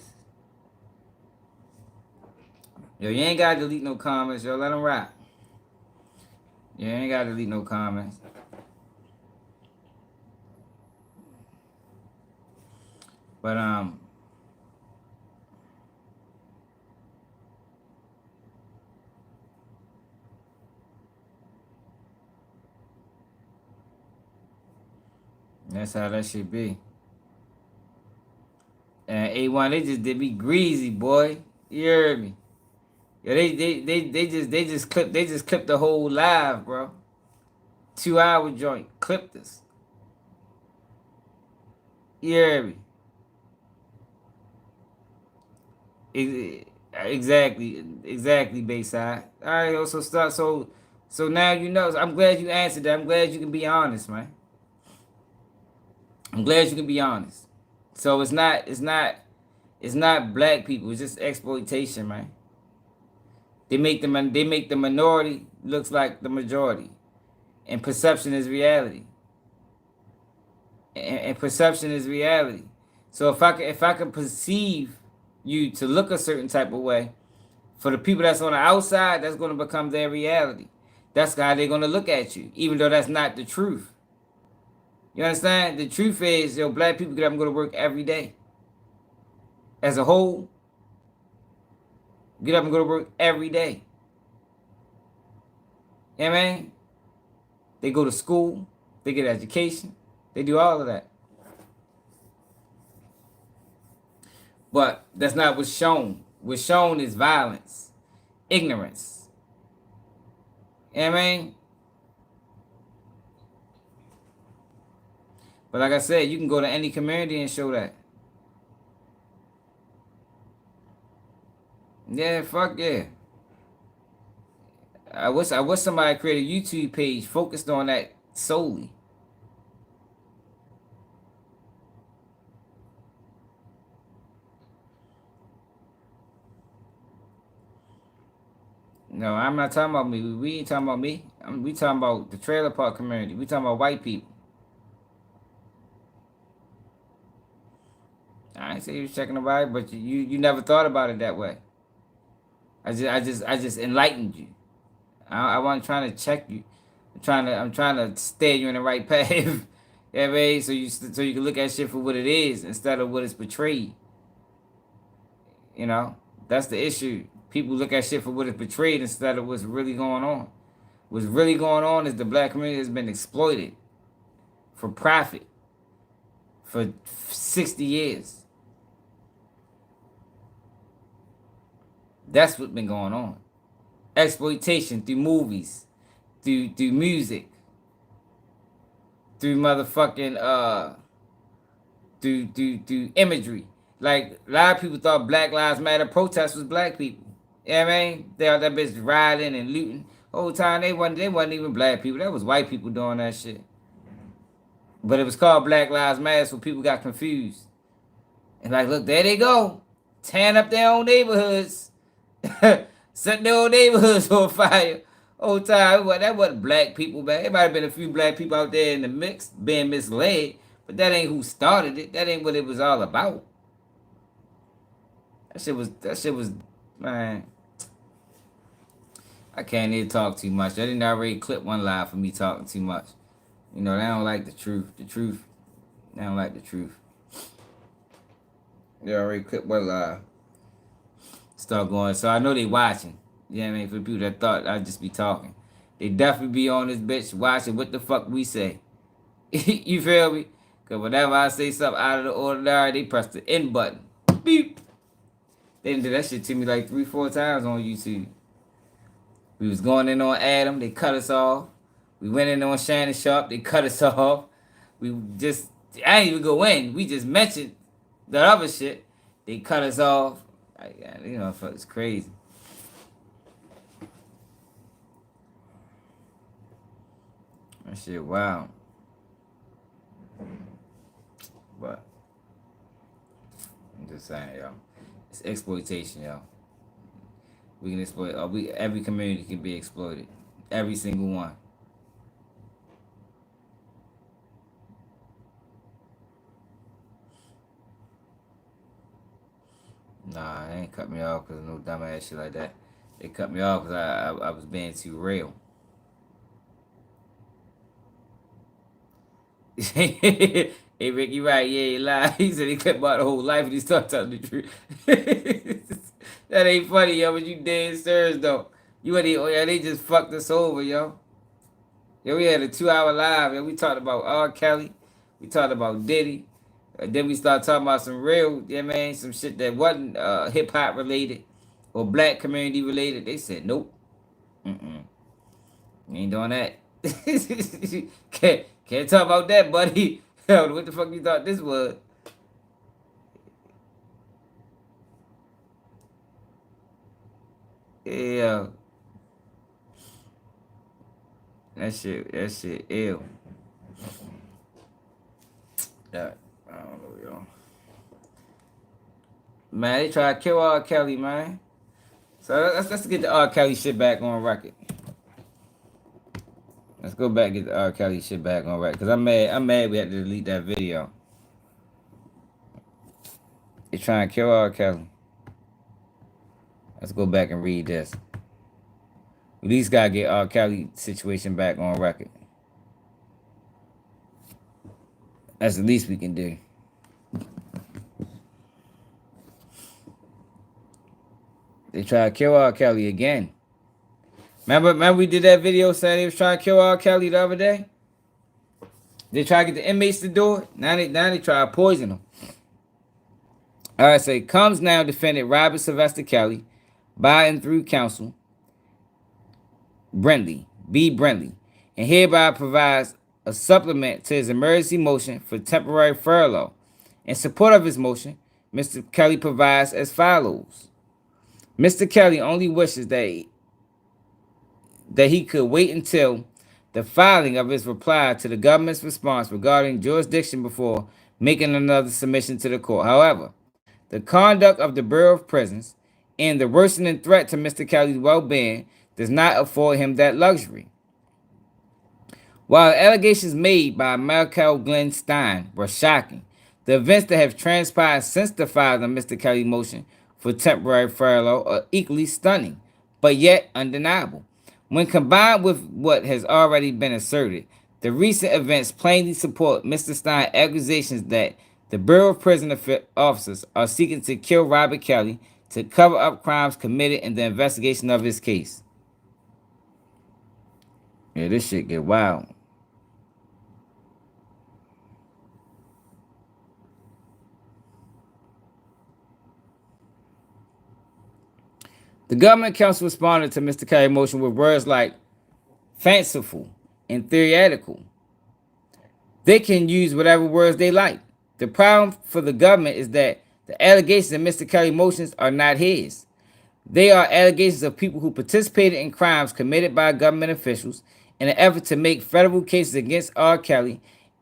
Yo, you ain't gotta delete no comments, yo. Let them rock. You ain't gotta delete no comments. But that's how that should be. And A1, they just did me greasy, boy. You heard me. Yo, they just clipped the whole live, bro. 2 hour joint. Clipped us. You heard me. Exactly, Bayside. All right, yo, so now you know. I'm glad you answered that. I'm glad you can be honest, man. I'm glad you can be honest. So it's not black people. It's just exploitation, man. They make the minority looks like the majority, and perception is reality. And perception is reality. So if I can perceive you to look a certain type of way, for the people that's on the outside, that's going to become their reality. That's how they're going to look at you, even though that's not the truth. You understand? The truth is, yo, black people get up and go to work every day. As a whole, get up and go to work every day. You know what I mean? They go to school, they get education, they do all of that. But that's not what's shown. What's shown is violence, ignorance. You know what I mean? But like I said, you can go to any community and show that. Yeah, fuck yeah. I wish somebody created a YouTube page focused on that solely. No, I'm not talking about me. We ain't talking about me. We talking about the trailer park community. We talking about white people. I ain't say you was checking the vibe, but you never thought about it that way. I just enlightened you. I wasn't trying to check you. I'm trying to steer you in the right path. You know what I mean? So you can look at shit for what it is instead of what it's portrayed. You know? That's the issue. People look at shit for what it's portrayed instead of what's really going on. What's really going on is the black community has been exploited for profit for 60 years. That's what's been going on. Exploitation through movies, through music, through motherfucking through imagery. Like a lot of people thought Black Lives Matter protest was black people. You know what I mean? They all that bitch riding and looting. Whole time they wasn't even black people. That was white people doing that shit. But it was called Black Lives Matter, so people got confused. And like, look, there they go. Tearing up their own neighborhoods. Setting their own neighborhoods on fire. Whole time, well, that wasn't black people, man. There might have been a few black people out there in the mix being misled. But that ain't who started it. That ain't what it was all about. That shit was, man. I can't even talk too much. I didn't already clip one live for me talking too much. You know, they don't like the truth. They don't like the truth. They already clipped one live. Start going. So I know they watching. You know what I mean? For the people that thought I'd just be talking. They definitely be on this bitch watching what the fuck we say. You feel me? Because whenever I say something out of the ordinary, they press the end button. Beep. They done did that shit to me like 3-4 times on YouTube. We was going in on Adam, they cut us off. We went in on Shannon Sharp, they cut us off. I didn't even go in. We just mentioned the other shit. They cut us off. You know, it's crazy. That shit, wow. But I'm just saying, yo, it's exploitation, yo. We can exploit. Every community can be exploited. Every single one. Nah, they ain't cut me off because no dumbass shit like that. They cut me off because I was being too real. Hey, Rick, you right. Yeah, he lied. He said he cut about the whole life and he started telling the truth. That ain't funny, yo, but you dead serious, though. You ain't, oh, yeah, they just fucked us over, yo. Yo, we had a 2-hour live, yo. We talked about R. Kelly. We talked about Diddy. Then we started talking about some real, yeah, man, some shit that wasn't hip-hop related or black community related. They said, nope. Mm-mm. We ain't doing that. Can't talk about that, buddy. Yo, what the fuck you thought this was? Yeah. That shit ill. Yeah, I don't know, yo. Man, they try to kill R. Kelly, man. So let's get the R. Kelly shit back on record. Let's go back and get the R. Kelly shit back on record. Cause I'm mad we had to delete that video. They trying to kill R. Kelly. Let's go back and read this. At least gotta get R. Kelly situation back on record. That's the least we can do. They try to kill R. Kelly again. Remember we did that video saying they was trying to kill R. Kelly the other day? They try to get the inmates to do it. Now they try to poison him. All right, so comes now defendant Robert Sylvester Kelly by and through counsel Brindley, and hereby provides a supplement to his emergency motion for temporary furlough. In support of his motion, Mr. Kelly provides as follows. Mr. Kelly only wishes that he could wait until the filing of his reply to the government's response regarding jurisdiction before making another submission to the court. However, the conduct of the Bureau of Prisons and the worsening threat to Mr. Kelly's well-being does not afford him that luxury. While the allegations made by Michael Glenn Stein were shocking, the events that have transpired since the filing of Mr. Kelly's motion for temporary furlough are equally stunning, but yet undeniable. When combined with what has already been asserted, the recent events plainly support Mr. Stein's accusations that the Bureau of Prison officers are seeking to kill Robert Kelly to cover up crimes committed in the investigation of his case. Yeah, this shit get wild. The government counsel responded to Mr. Kelly's motion with words like fanciful and theoretical. They can use whatever words they like. The problem for the government is that the allegations in Mr. Kelly's motions are not his. They are allegations of people who participated in crimes committed by government officials in an effort to make federal cases against R. Kelly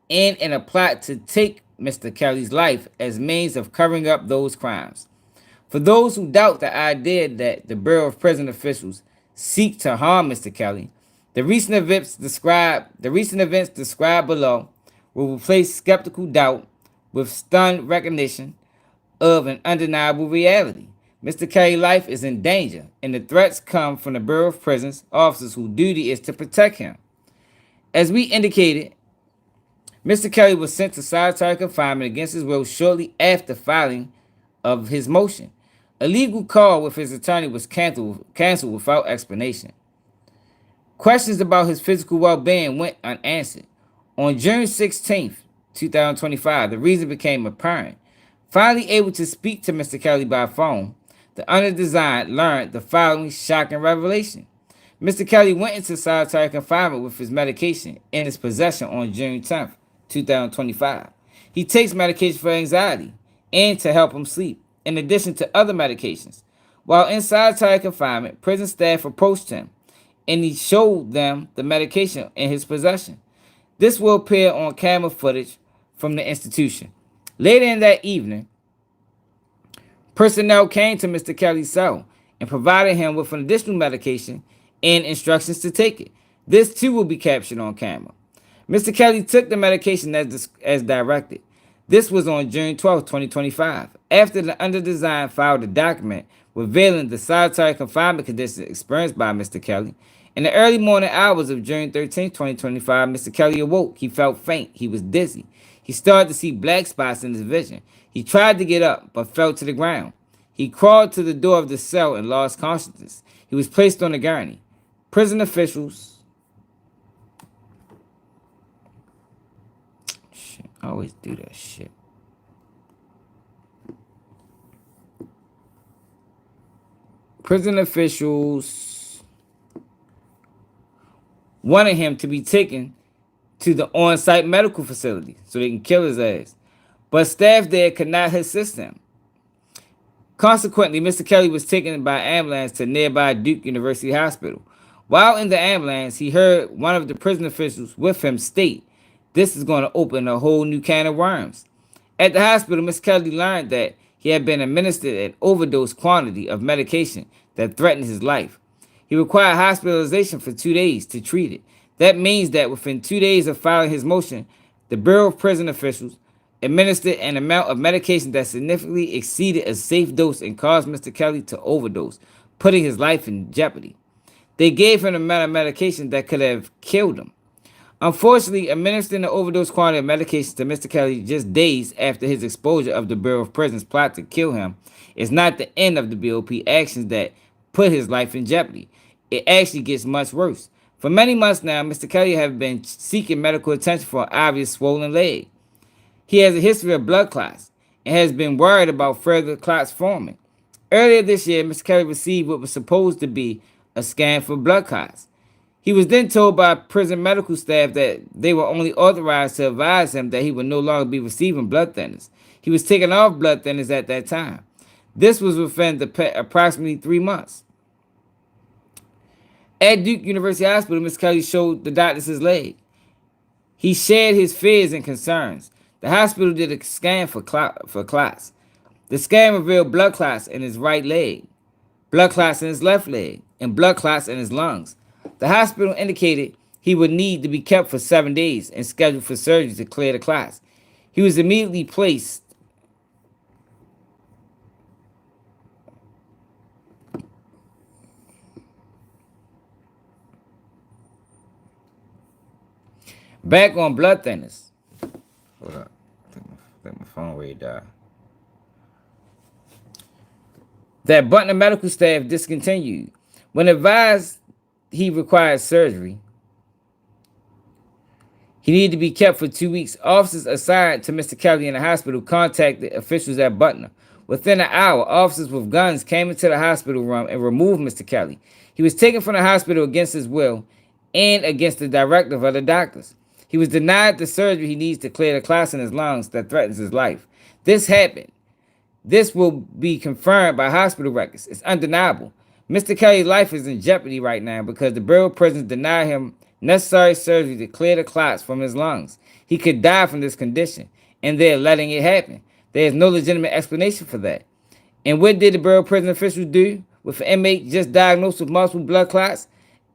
and in a plot to take Mr. Kelly's life as means of covering up those crimes. For those who doubt the idea that the Bureau of Prison officials seek to harm Mr. Kelly, the recent events described below will replace skeptical doubt with stunned recognition of an undeniable reality. Mr. Kelly's life is in danger, and the threats come from the Bureau of Prisons officers whose duty is to protect him. As we indicated, Mr. Kelly was sent to solitary confinement against his will shortly after filing of his motion. A legal call with his attorney was canceled without explanation. Questions about his physical well-being went unanswered. On June 16th, 2025, the reason became apparent. Finally able to speak to Mr. Kelly by phone, the underdesigned learned the following shocking revelation. Mr. Kelly went into solitary confinement with his medication in his possession on June 10th, 2025. He takes medication for anxiety and to help him sleep, in addition to other medications. While in solitary confinement, prison staff approached him, and he showed them the medication in his possession. This will appear on camera footage from the institution. Later in that evening, personnel came to Mr. Kelly's cell and provided him with an additional medication and instructions to take it. This too will be captured on camera. Mr. Kelly took the medication as directed. This was on June 12, 2025, after the underdesign filed a document revealing the solitary confinement conditions experienced by Mr. Kelly. In the early morning hours of June 13, 2025, Mr. Kelly awoke. He felt faint. He was dizzy. He started to see black spots in his vision. He tried to get up, but fell to the ground. He crawled to the door of the cell and lost consciousness. He was placed on a gurney. Prison officials... Shit, I always do that shit. Prison officials wanted him to be taken to the on-site medical facility so they can kill his ass. But staff there could not assist him. Consequently, Mr. Kelly was taken by ambulance to nearby Duke University Hospital. While in the ambulance, he heard one of the prison officials with him state, "This is going to open a whole new can of worms." At the hospital, Mr. Kelly learned that he had been administered an overdose quantity of medication that threatened his life. He required hospitalization for 2 days to treat it. That means that within 2 days of filing his motion, the Bureau of Prison officials administered an amount of medication that significantly exceeded a safe dose and caused Mr. Kelly to overdose, putting his life in jeopardy. They gave him an amount of medication that could have killed him. Unfortunately, administering the overdose quantity of medication to Mr. Kelly just days after his exposure of the Bureau of Prisons' plot to kill him is not the end of the BOP actions that put his life in jeopardy. It actually gets much worse. For many months now, Mr. Kelly has been seeking medical attention for an obvious swollen leg. He has a history of blood clots and has been worried about further clots forming. Earlier this year, Mr. Kelly received what was supposed to be a scan for blood clots. He was then told by prison medical staff that they were only authorized to advise him that he would no longer be receiving blood thinners. He was taken off blood thinners at that time. This was within approximately 3 months. At Duke University Hospital, Mr. Kelly showed the doctors his leg. He shared his fears and concerns. The hospital did a scan for clots. The scan revealed blood clots in his right leg, blood clots in his left leg, and blood clots in his lungs. The hospital indicated he would need to be kept for 7 days and scheduled for surgery to clear the clots. He was immediately placed back on blood thinners. Hold up. I think my phone ready died. That Butner medical staff discontinued. When advised he required surgery, he needed to be kept for 2 weeks. Officers assigned to Mr. Kelly in the hospital contacted officials at Butner. Within an hour, officers with guns came into the hospital room and removed Mr. Kelly. He was taken from the hospital against his will and against the directive of the doctors. He was denied the surgery he needs to clear the clots in his lungs that threatens his life. This happened. This will be confirmed by hospital records. It's undeniable. Mr. Kelly's life is in jeopardy right now because the Bureau of Prisons denied him necessary surgery to clear the clots from his lungs. He could die from this condition, and they're letting it happen. There is no legitimate explanation for that. And what did the Bureau of Prison officials do with an inmate just diagnosed with multiple blood clots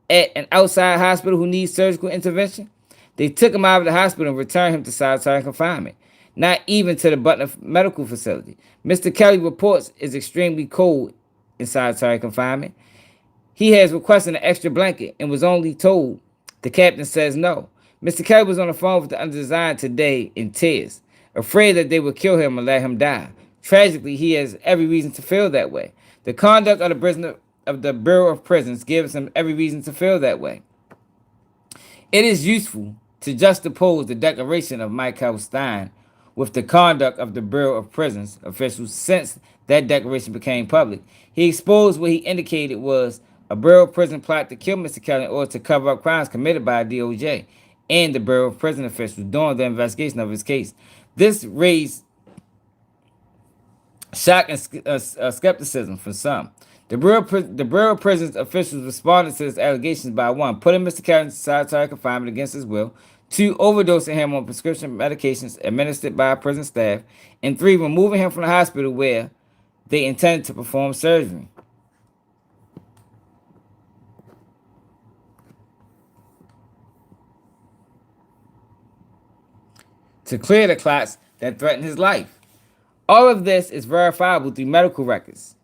at an outside hospital who needs surgical intervention? They took him out of the hospital and returned him to solitary confinement, not even to the Butner Medical Facility. Mr. Kelly reports is extremely cold in solitary confinement. He has requested an extra blanket and was only told the captain says no. Mr. Kelly was on the phone with the underdesigned today in tears, afraid that they would kill him and let him die. Tragically, he has every reason to feel that way. The conduct of the Bureau of Prisons gives him every reason to feel that way. It is useful to juxtapose the declaration of Michael Stein with the conduct of the Bureau of Prisons officials since that declaration became public. He exposed what he indicated was a Bureau of Prison plot to kill Mr. Kelly in order to cover up crimes committed by DOJ and the Bureau of Prison officials during the investigation of his case. This raised shock and skepticism from some. The Bureau of Prisons officials responded to his allegations by 1. Putting Mr. Kelly in solitary confinement against his will, 2. Overdosing him on prescription medications administered by prison staff, and 3. Removing him from the hospital where they intended to perform surgery. To clear the clots that threaten his life. All of this is verifiable through medical records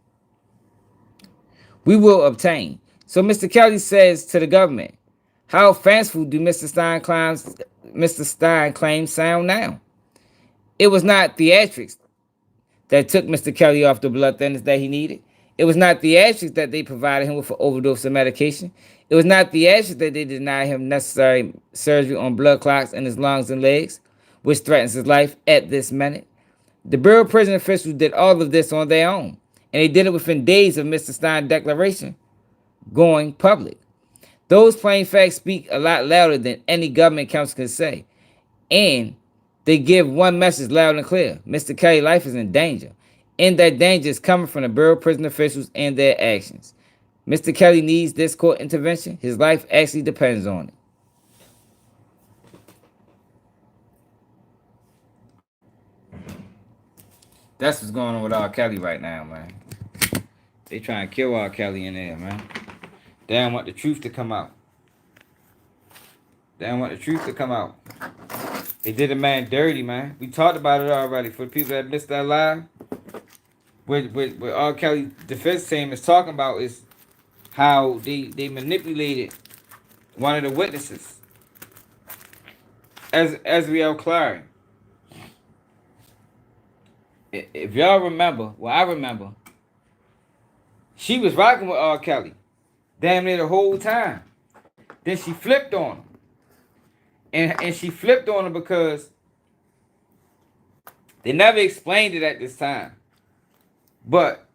we will obtain. So Mr. Kelly says to the government, how fanciful do Mr. Stein claims sound now? It was not theatrics that took Mr. Kelly off the blood thinners that he needed. It was not theatrics that they provided him with an overdose of medication. It was not theatrics that they denied him necessary surgery on blood clots in his lungs and legs, which threatens his life at this minute. The Bureau of Prison officials did all of this on their own, and they did it within days of Mr. Stein's declaration going public. Those plain facts speak a lot louder than any government counsel can say, and they give one message loud and clear. Mr. Kelly's life is in danger, and that danger is coming from the Bureau of Prison officials and their actions. Mr. Kelly needs this court intervention. His life actually depends on it. That's what's going on with R. Kelly right now, man. They trying to kill R. Kelly in there, man. They don't want the truth to come out. They don't want the truth to come out. They did a man dirty, man. We talked about it already. For the people that missed that live, what R. Kelly's defense team is talking about is how they manipulated one of the witnesses, Azriel Clary. If y'all remember, well, I remember, she was rocking with R. Kelly damn near the whole time. Then she flipped on him. And she flipped on him because they never explained it at this time. But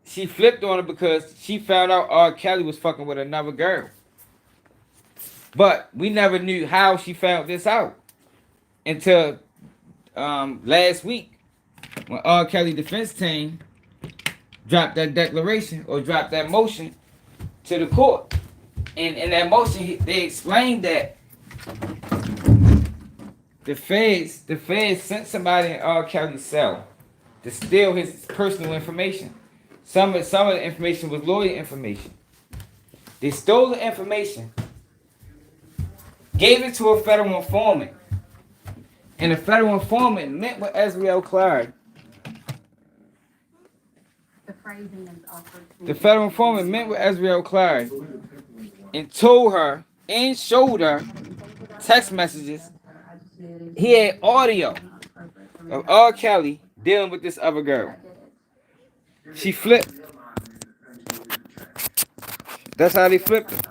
she flipped on him because she found out R. Kelly was fucking with another girl. But we never knew how she found this out until last week when R. Kelly defense team dropped that declaration or dropped that motion to the court. And in that motion, they explained that the feds sent somebody in R. Kelly's cell to steal his personal information. Some of the information was lawyer information. They stole the information, gave it to a federal informant, and the federal informant met with Azriel Clary. The federal informant met with Azriel Clary and told her and showed her text messages. He had audio of R. Kelly dealing with this other girl. She flipped. That's how they flipped her.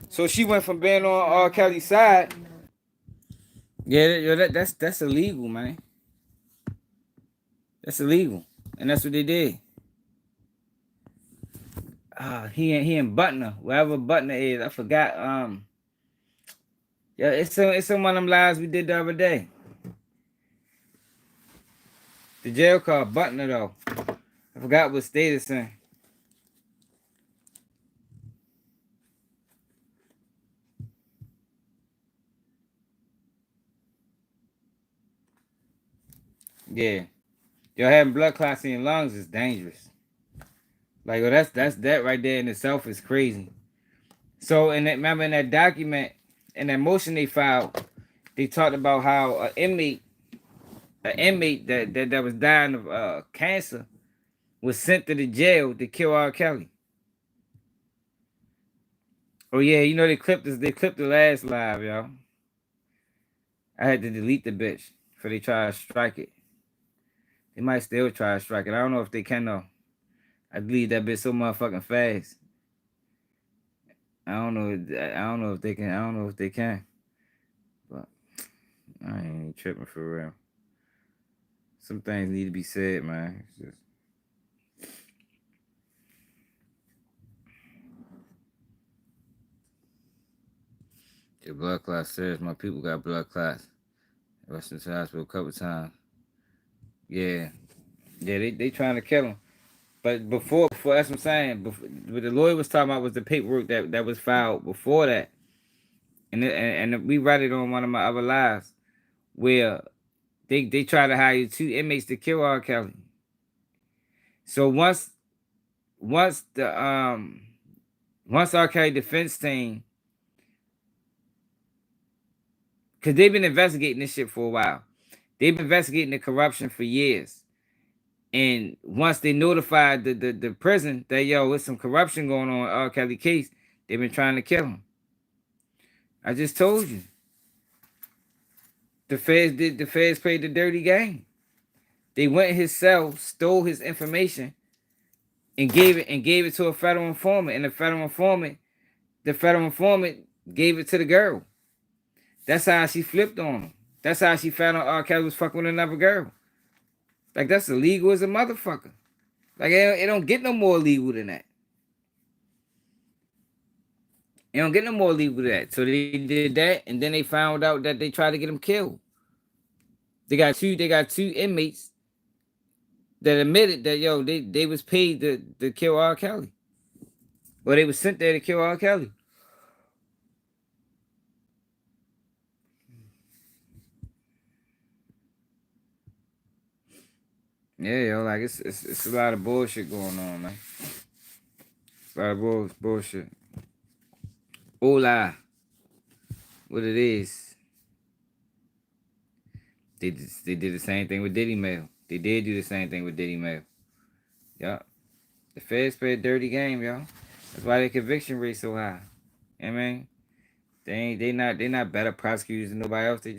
So she went from being on R. Kelly's side. Yeah, that's illegal, man. That's illegal, and that's what they did. He and Butner, wherever Butner is, I forgot. Yeah, it's in one of them lives we did the other day. The jail called Butner though. I forgot what state it's in. Yeah. Yo, having blood clots in your lungs is dangerous. Like, well, that's that right there in itself is crazy. So, remember in that document, in that motion they filed, they talked about how an inmate that was dying of cancer was sent to the jail to kill R. Kelly. Oh yeah, you know they clipped the last live, y'all. I had to delete the bitch before they try to strike it. They might still try to strike it. I don't know if they can though. I deleted that bitch so motherfucking fast. I don't know if they can. But I ain't tripping for real. Some things need to be said, man. It's just... Your blood clots serious. My people got blood clots. I rushed into the hospital a couple times. Yeah, they trying to kill him. But before before. That's what I'm saying. Before, what the lawyer was talking about was the paperwork that was filed before that, and we read it on one of my other lives where they try to hire 2 inmates to kill R. Kelly. So once R. Kelly defense team, because they've been investigating this shit for a while. They've been investigating the corruption for years. And once they notified the prison that, yo, there's some corruption going on in R. Kelly case, they've been trying to kill him. I just told you. The feds played the dirty game. They went in his cell, stole his information, and gave it to a federal informant. And the federal informant gave it to the girl. That's how she flipped on him. That's how she found out R. Kelly was fucking with another girl. Like, that's illegal as a motherfucker. Like, it don't get no more illegal than that. It don't get no more illegal than that. So they did that, and then they found out that they tried to get him killed. They got two inmates that admitted that, yo, they was paid to kill R. Kelly. Or they was sent there to kill R. Kelly. Yeah, yo, like it's a lot of bullshit going on, man. A lot of bullshit. Hola. What it is. They did the same thing with Diddy Mail. They did do the same thing with Diddy Mail. Yup. The feds play a dirty game, y'all. That's why their conviction rate so high. You know what I mean? They not better prosecutors than nobody else. They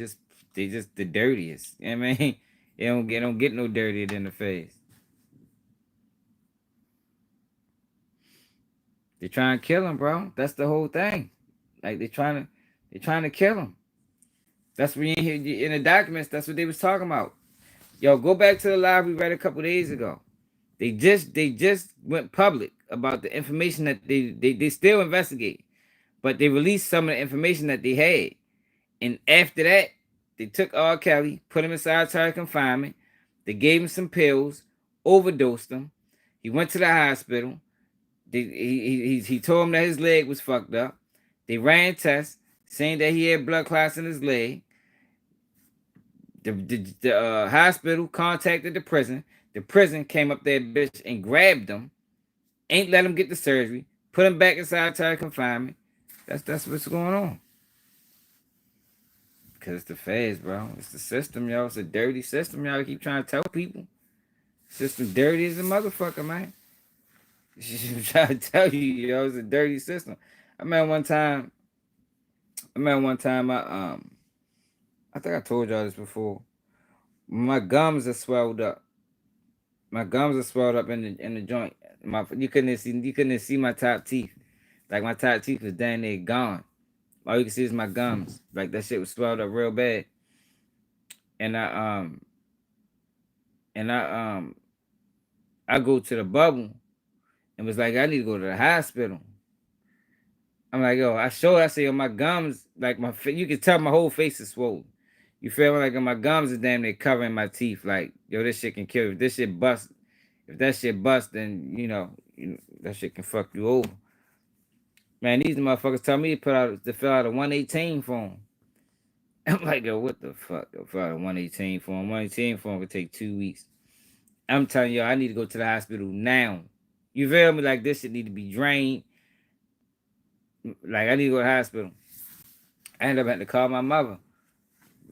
just the dirtiest. You know what I mean? They don't get no dirtier than the feds. They trying to kill him, bro. That's the whole thing. Like they trying to kill him. That's what in the documents. That's what they was talking about. Yo, go back to the live we read a couple days ago. They just went public about the information that they still investigate, but they released some of the information that they had. And after that, they took R. Kelly, put him in solitary confinement. They gave him some pills, overdosed him. He went to the hospital. He told him that his leg was fucked up. They ran tests saying that he had blood clots in his leg. The hospital contacted the prison. The prison came up there, bitch, and grabbed him. Ain't let him get the surgery. Put him back in solitary confinement. That's what's going on. Because it's the feds, bro. It's the system, y'all. It's a dirty system, y'all. Keep trying to tell people. System dirty as a motherfucker, man. I'm trying to tell you, yo, it's a dirty system. I remember one time, I think I told y'all this before. My gums are swelled up. My gums are swelled up in the joint. You couldn't see my top teeth. Like my top teeth was down there gone. All you can see is my gums. Like that shit was swelled up real bad. And I go to the bubble and was like, I need to go to the hospital. I'm like, yo, I say, yo, my gums, like you can tell my whole face is swollen. You feel me? Like my gums are damn near covering my teeth. Like, yo, this shit can kill you. If this shit bust, then you know that shit can fuck you over. Man, these motherfuckers tell me to fill out a 118 form. I'm like, yo, what the fuck? Fill out a 118 form. 118 form could take 2 weeks. I'm telling you, I need to go to the hospital now. You feel me? Like this shit need to be drained. Like I need to go to the hospital. I ended up having to call my mother.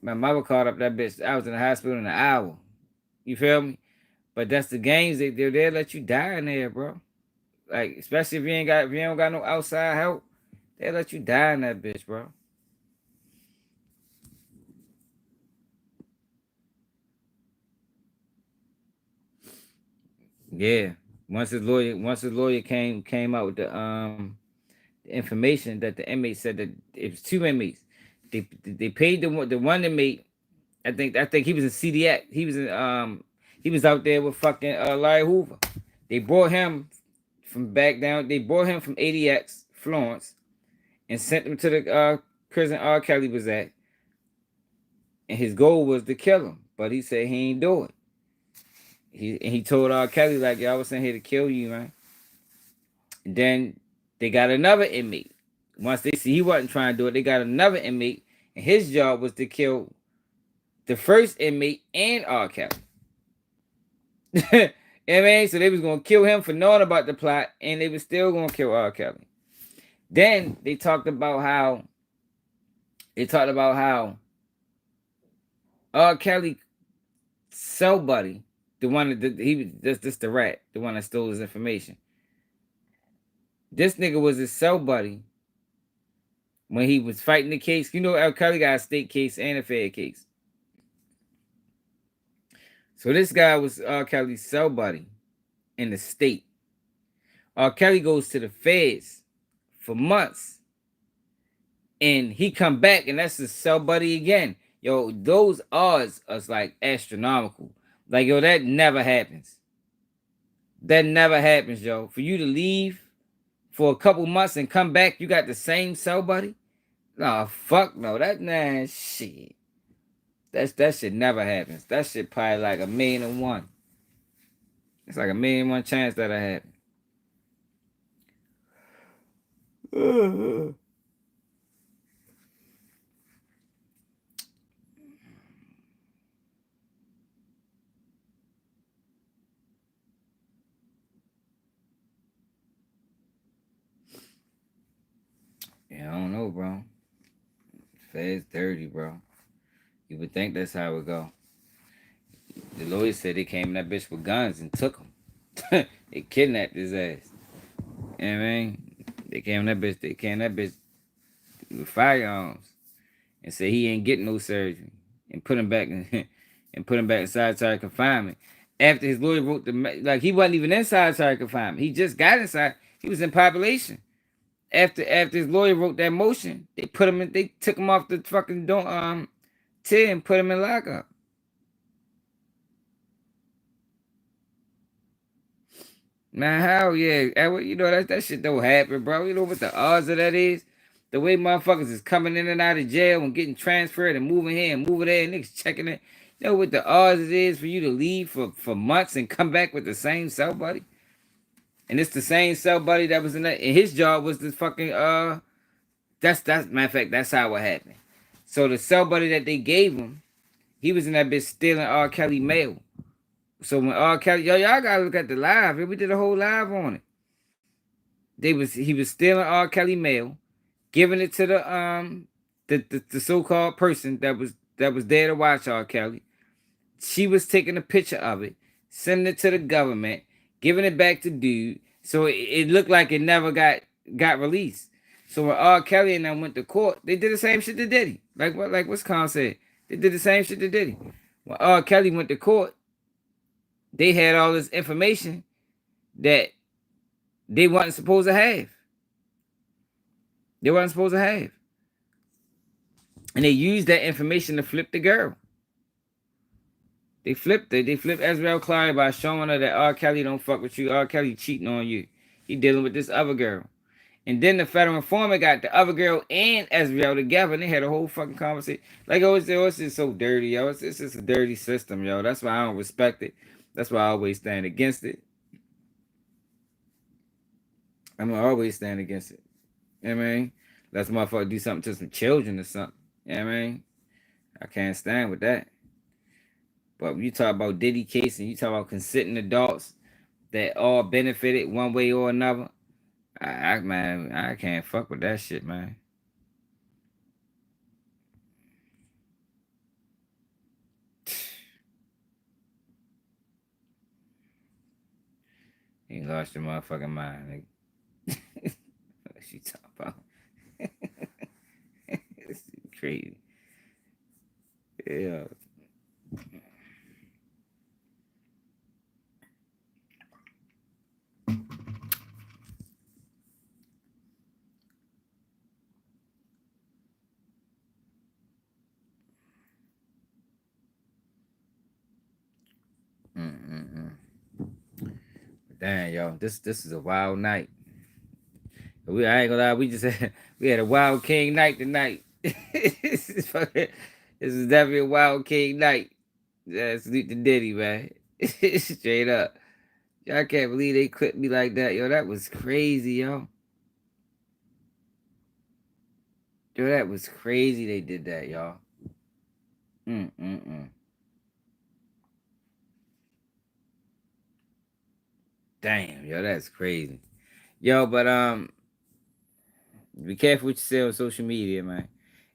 My mother called up that bitch. I was in the hospital in an hour. You feel me? But that's the games they'll let you die in there, bro. Like, especially if you don't got no outside help, they'll let you die in that bitch, bro. Yeah. Once his lawyer came out with the information that the inmate said that it was 2 inmates. They paid the one inmate. I think he was in CDX. He was out there with fucking Larry Hoover. They brought him from back down. They brought him from ADX Florence and sent him to the prison R. Kelly was at. And his goal was to kill him, but he said he ain't do it. He told R. Kelly, like, yo, I was sent here to kill you, man. And then they got another inmate. Once they see he wasn't trying to do it, they got another inmate, and his job was to kill the first inmate and R. Kelly. You know what I mean? So they was gonna kill him for knowing about the plot, and they was still gonna kill R. Kelly. Then they talked about how R. Kelly cell buddy, the one that he was this the rat, the one that stole his information. This nigga was his cell buddy when he was fighting the case. You know, R. Kelly got a state case and a fed case. So this guy was R. Kelly's cell buddy in the state. R. Kelly goes to the feds for months, and he come back, and that's his cell buddy again. Yo, those odds are like astronomical. Like, yo, that never happens. That never happens, yo. For you to leave for a couple months and come back, you got the same cell buddy? Nah, fuck no. That shit. That shit never happens. That shit probably like 1,000,000 It's like 1,000,000 chance that'll happen. Yeah, I don't know, bro. Feds dirty, bro. You would think that's how it go. The lawyer said they came in that bitch with guns and took him. They kidnapped his ass. You know what I mean? They came in that bitch with firearms and said he ain't getting no surgery and put him back in and put him back in solitary confinement. After his lawyer wrote like he wasn't even in solitary confinement. He just got inside. He was in population. After his lawyer wrote that motion, they took him off the fucking tier and put him in lockup. Man, how? Yeah, you know that shit don't happen, bro. You know what the odds of that is? The way motherfuckers is coming in and out of jail and getting transferred and moving here and moving there, and niggas checking it. You know what the odds it is for you to leave for months and come back with the same cell buddy? And it's the same cell buddy that was in that, and his job was to fucking that's matter of fact, that's how it happened. So the cell buddy that they gave him, he was in that bitch stealing R. Kelly mail. So when R. Kelly, y'all gotta look at the live. We did a whole live on it. He was stealing R. Kelly mail, giving it to the so-called person that was there to watch R. Kelly. She was taking a picture of it, sending it to the government, giving it back to dude. So it looked like it never got released. So when R. Kelly and them went to court, they did the same shit to Diddy. Like what's Con said. They did the same shit to Diddy. When R. Kelly went to court, they had all this information that they wasn't supposed to have. They wasn't supposed to have. And they used that information to flip the girl. They flipped it. They flipped Azrael Clary by showing her that R. Kelly don't fuck with you. R. Kelly cheating on you. He dealing with this other girl. And then the federal informant got the other girl and Azrael together, and they had a whole fucking conversation. Like, it's just so dirty, yo. It's just a dirty system, yo. That's why I don't respect it. That's why I always stand against it. I'm gonna always stand against it. You know what I mean? Let's motherfucker do something to some children or something. You know what I mean? I can't stand with that. But when you talk about Diddy case and you talk about consenting adults that all benefited one way or another, I can't fuck with that shit, man. You lost your motherfucking mind, nigga. What you talking about? It's crazy. Yeah. Damn, yo, this is a wild night. I ain't gonna lie, we had a wild king night tonight. This is definitely a wild king night. Yeah, salute to Diddy, man. Straight up. I can't believe they clipped me like that, yo. That was crazy, yo. Yo, that was crazy they did that, y'all. Mm-mm-mm. Damn, yo, that's crazy. Yo, but be careful what you say on social media, man.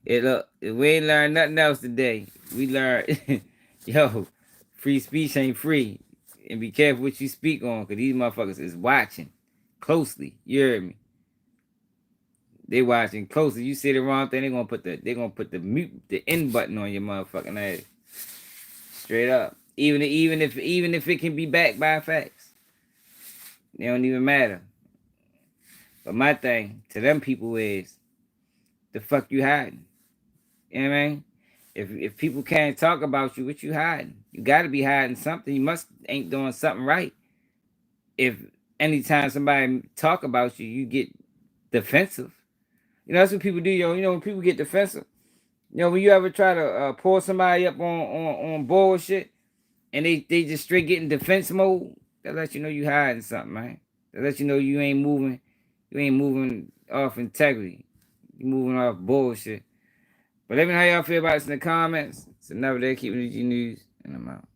Look, we ain't learned nothing else today. We learned, yo, free speech ain't free. And be careful what you speak on, because these motherfuckers is watching closely. You heard me? They watching closely. You say the wrong thing, they gonna put the mute the end button on your motherfucking ass. Straight up. Even if it can be backed by facts. They don't even matter. But my thing to them people is, the fuck you hiding? You know what I mean? If people can't talk about you, what you hiding? You gotta be hiding something. You must ain't doing something right. If anytime somebody talk about you, you get defensive. You know, that's what people do, yo. You know, when people get defensive, you know, when you ever try to pull somebody up on bullshit and they just straight get in defense mode, that lets you know you hiding something, man. That lets you know you ain't moving off integrity. You moving off bullshit. But let me know how y'all feel about this in the comments. It's another day keeping the G News, and I'm out.